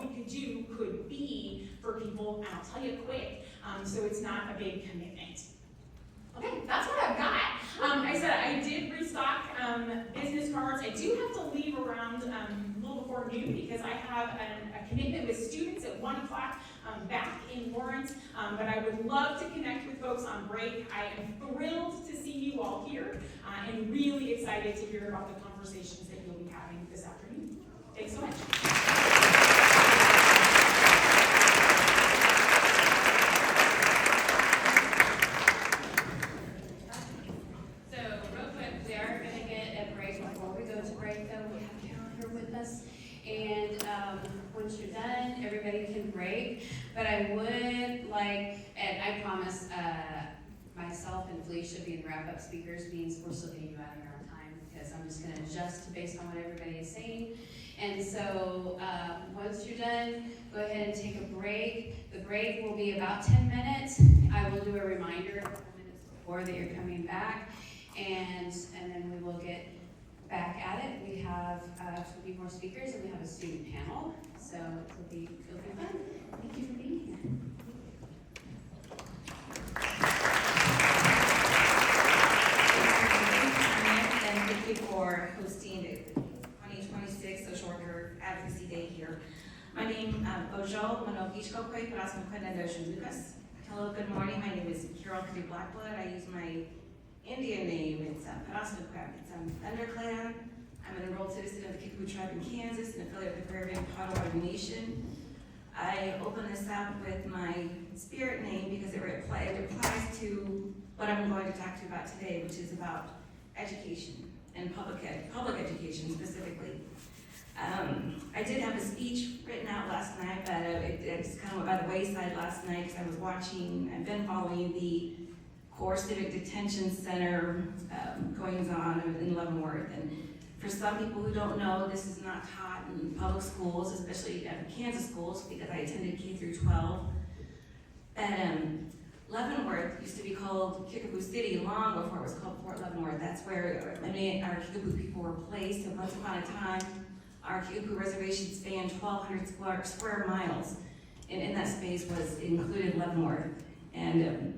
S8: we could do could be for people, and I'll tell you quick, so it's not a big commitment. Okay, that's what I've got. I said I did restock business cards. I do have to leave around a little before noon because I have a commitment with students at 1 o'clock back in Lawrence. But I would love to connect with folks on break. I am thrilled to see you all here and really excited to hear about the conversations that you'll be having this afternoon. Thanks so much.
S1: And once you're done, everybody can break. But I would like, and I promise myself and Felicia being wrap-up speakers means we're still getting you out of here on time because I'm just going to adjust based on what everybody is saying. And so once you're done, go ahead and take a break. The break will be about 10 minutes. I will do a reminder a couple minutes before that you're coming back. And then we will get back at it. We have 20 more speakers and we have a student panel, so it'll be fun. Thank you for being here.
S9: And thank you for hosting the 2026 Social Worker Advocacy Day here. My name is Ojo Manogichko Kwe Parasmakwenda Lucas. Hello, good morning. My name is Carol Cody Blackblood. I use my Indian name. It's Parasmakwenda. It's ThunderClan. I'm an enrolled citizen of the Kickapoo Tribe in Kansas and affiliate of the Prairie Band Potawatomi Nation. I opened this up with my spirit name because it applies to what I'm going to talk to you about today, which is about education and public education specifically. I did have a speech written out last night, but it just kind of went by the wayside last night because I was watching, I've been following the Core Civic Detention Center goings on in Leavenworth. And for some people who don't know, this is not taught in public schools, especially Kansas schools, because I attended K through 12. But Leavenworth used to be called Kickapoo City long before it was called Fort Leavenworth. That's where many of our Kickapoo people were placed. And once upon a time, our Kickapoo reservation spanned 1,200 square miles. And in that space was included Leavenworth. And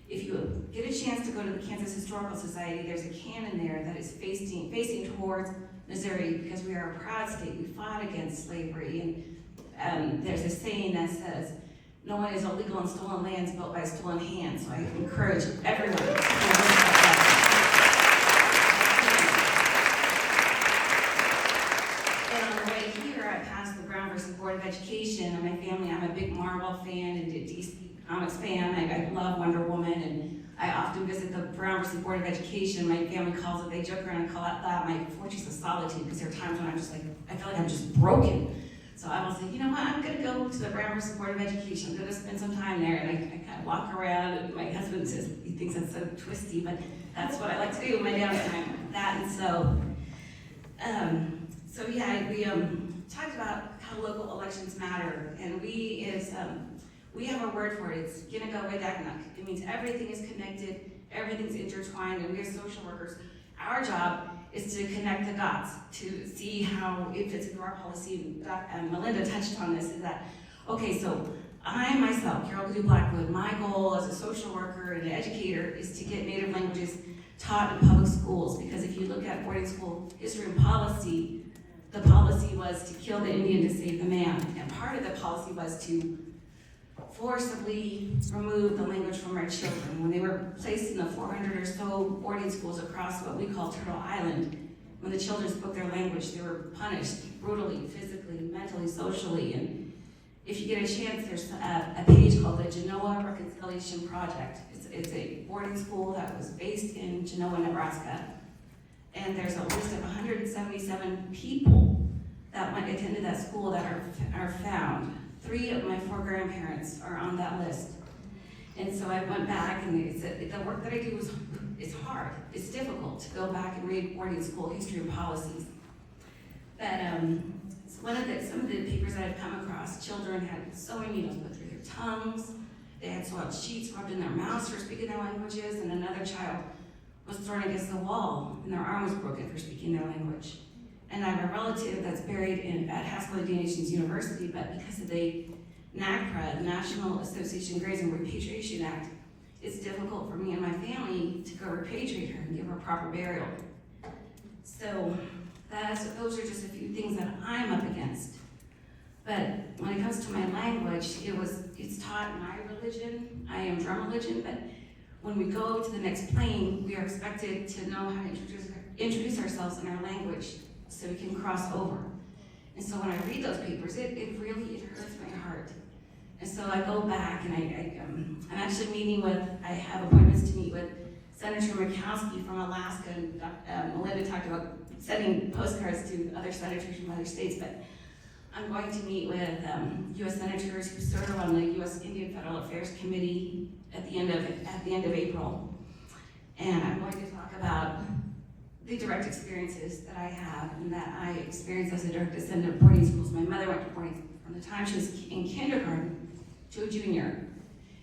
S9: if you get a chance to go to the Kansas Historical Society, there's a cannon there that is facing towards Missouri because we are a proud state. We fought against slavery. And there's a saying that says, no one is illegal on stolen lands built by stolen hands. So I encourage everyone to And on the way here, I passed the Brown versus Board of Education. And my family, I'm a big Marvel fan and a DC Comics fan. I love Wonder Woman, and I often visit the Brown versus Board of Education. My family calls it, they joke around and call it that, my fortress of solitude, because there are times when I'm just like, I feel like I'm just broken. So I will say, you know what, I'm gonna go to the Brown versus Board of Education. I'm gonna spend some time there, and I kind of walk around, and my husband says, he thinks that's so twisty, but that's what I like to do in my downtime. That, and so yeah, we talked about how local elections matter, and we have a word for it. It's ginagawedagnuk. It means everything is connected, everything's intertwined, and we as social workers, our job is to connect the dots, to see how it fits into our policy. And Melinda touched on this, is that, okay, so I myself, Carol Cody Blackwood, my goal as a social worker and an educator is to get Native languages taught in public schools, because if you look at boarding school history and policy, the policy was to kill the Indian to save the man, and part of the policy was to forcibly remove the language from our children. When they were placed in the 400 or so boarding schools across what we call Turtle Island, when the children spoke their language, they were punished brutally, physically, mentally, socially. And if you get a chance, there's a page called the Genoa Reconciliation Project. It's a boarding school that was based in Genoa, Nebraska. And there's a list of 177 people that attended that school that are found. 3 of my 4 grandparents are on that list. And so I went back, and the work that I do is hard. It's difficult to go back and read boarding school history and policies. But some of the papers that I've come across, children had sewing needles put through their tongues. They had sewed sheets rubbed in their mouths for speaking their languages, and another child was thrown against the wall and their arm was broken for speaking their language. And I have a relative that's buried at Haskell Indian Nations University, but because of the NAGPRA, the National Association of Graves and Repatriation Act, it's difficult for me and my family to go repatriate her and give her proper burial. So those are just a few things that I'm up against. But when it comes to my language, it's taught in my religion. I am drum religion, but when we go to the next plane, we are expected to know how to introduce ourselves in our language so we can cross over. And so when I read those papers, it hurts my heart. And so I go back and I'm actually I have appointments to meet with Senator Murkowski from Alaska, and Melinda talked about sending postcards to other senators from other states, but I'm going to meet with U.S. senators who serve on the U.S. Indian Federal Affairs Committee at the end of April, and I'm going to talk about the direct experiences that I have and that I experienced as a direct descendant of boarding schools. My mother went to boarding school from the time she was in kindergarten to a junior,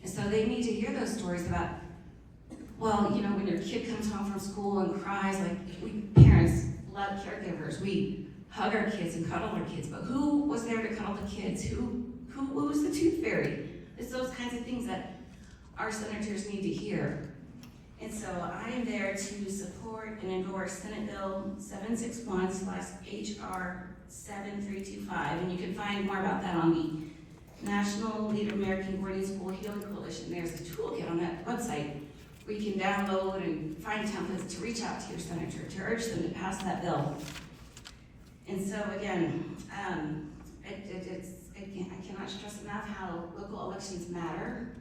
S9: and so they need to hear those stories about, well, you know, when your kid comes home from school and cries, like we parents love caregivers, we hug our kids and cuddle our kids, but who was there to cuddle the kids? Who was the tooth fairy? It's those kinds of things that our senators need to hear. And so I am there to support and endorse Senate Bill 761/HR 7325, and you can find more about that on the National Native American Boarding School Healing Coalition. There's a toolkit on that website where you can download and find templates to reach out to your senator, to urge them to pass that bill. And so again, I cannot stress enough how local elections matter,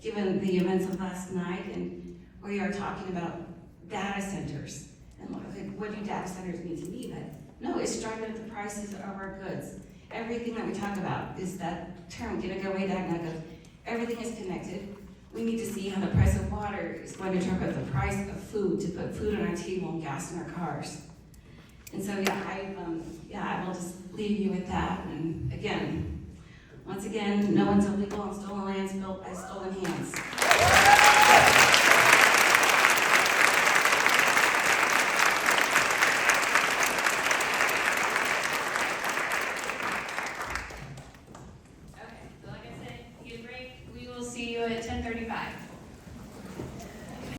S9: given the events of last night, and we are talking about data centers. And what do data centers mean to me? That no, it's driving up the prices of our goods. Everything that we talk about is that term, gonna go way down, that goes, everything is connected. We need to see how the price of water is going to drive up the price of food, to put food on our table and gas in our cars. And so, I will just leave you with that. And again, once again, no one's illegal on stolen lands built by stolen hands.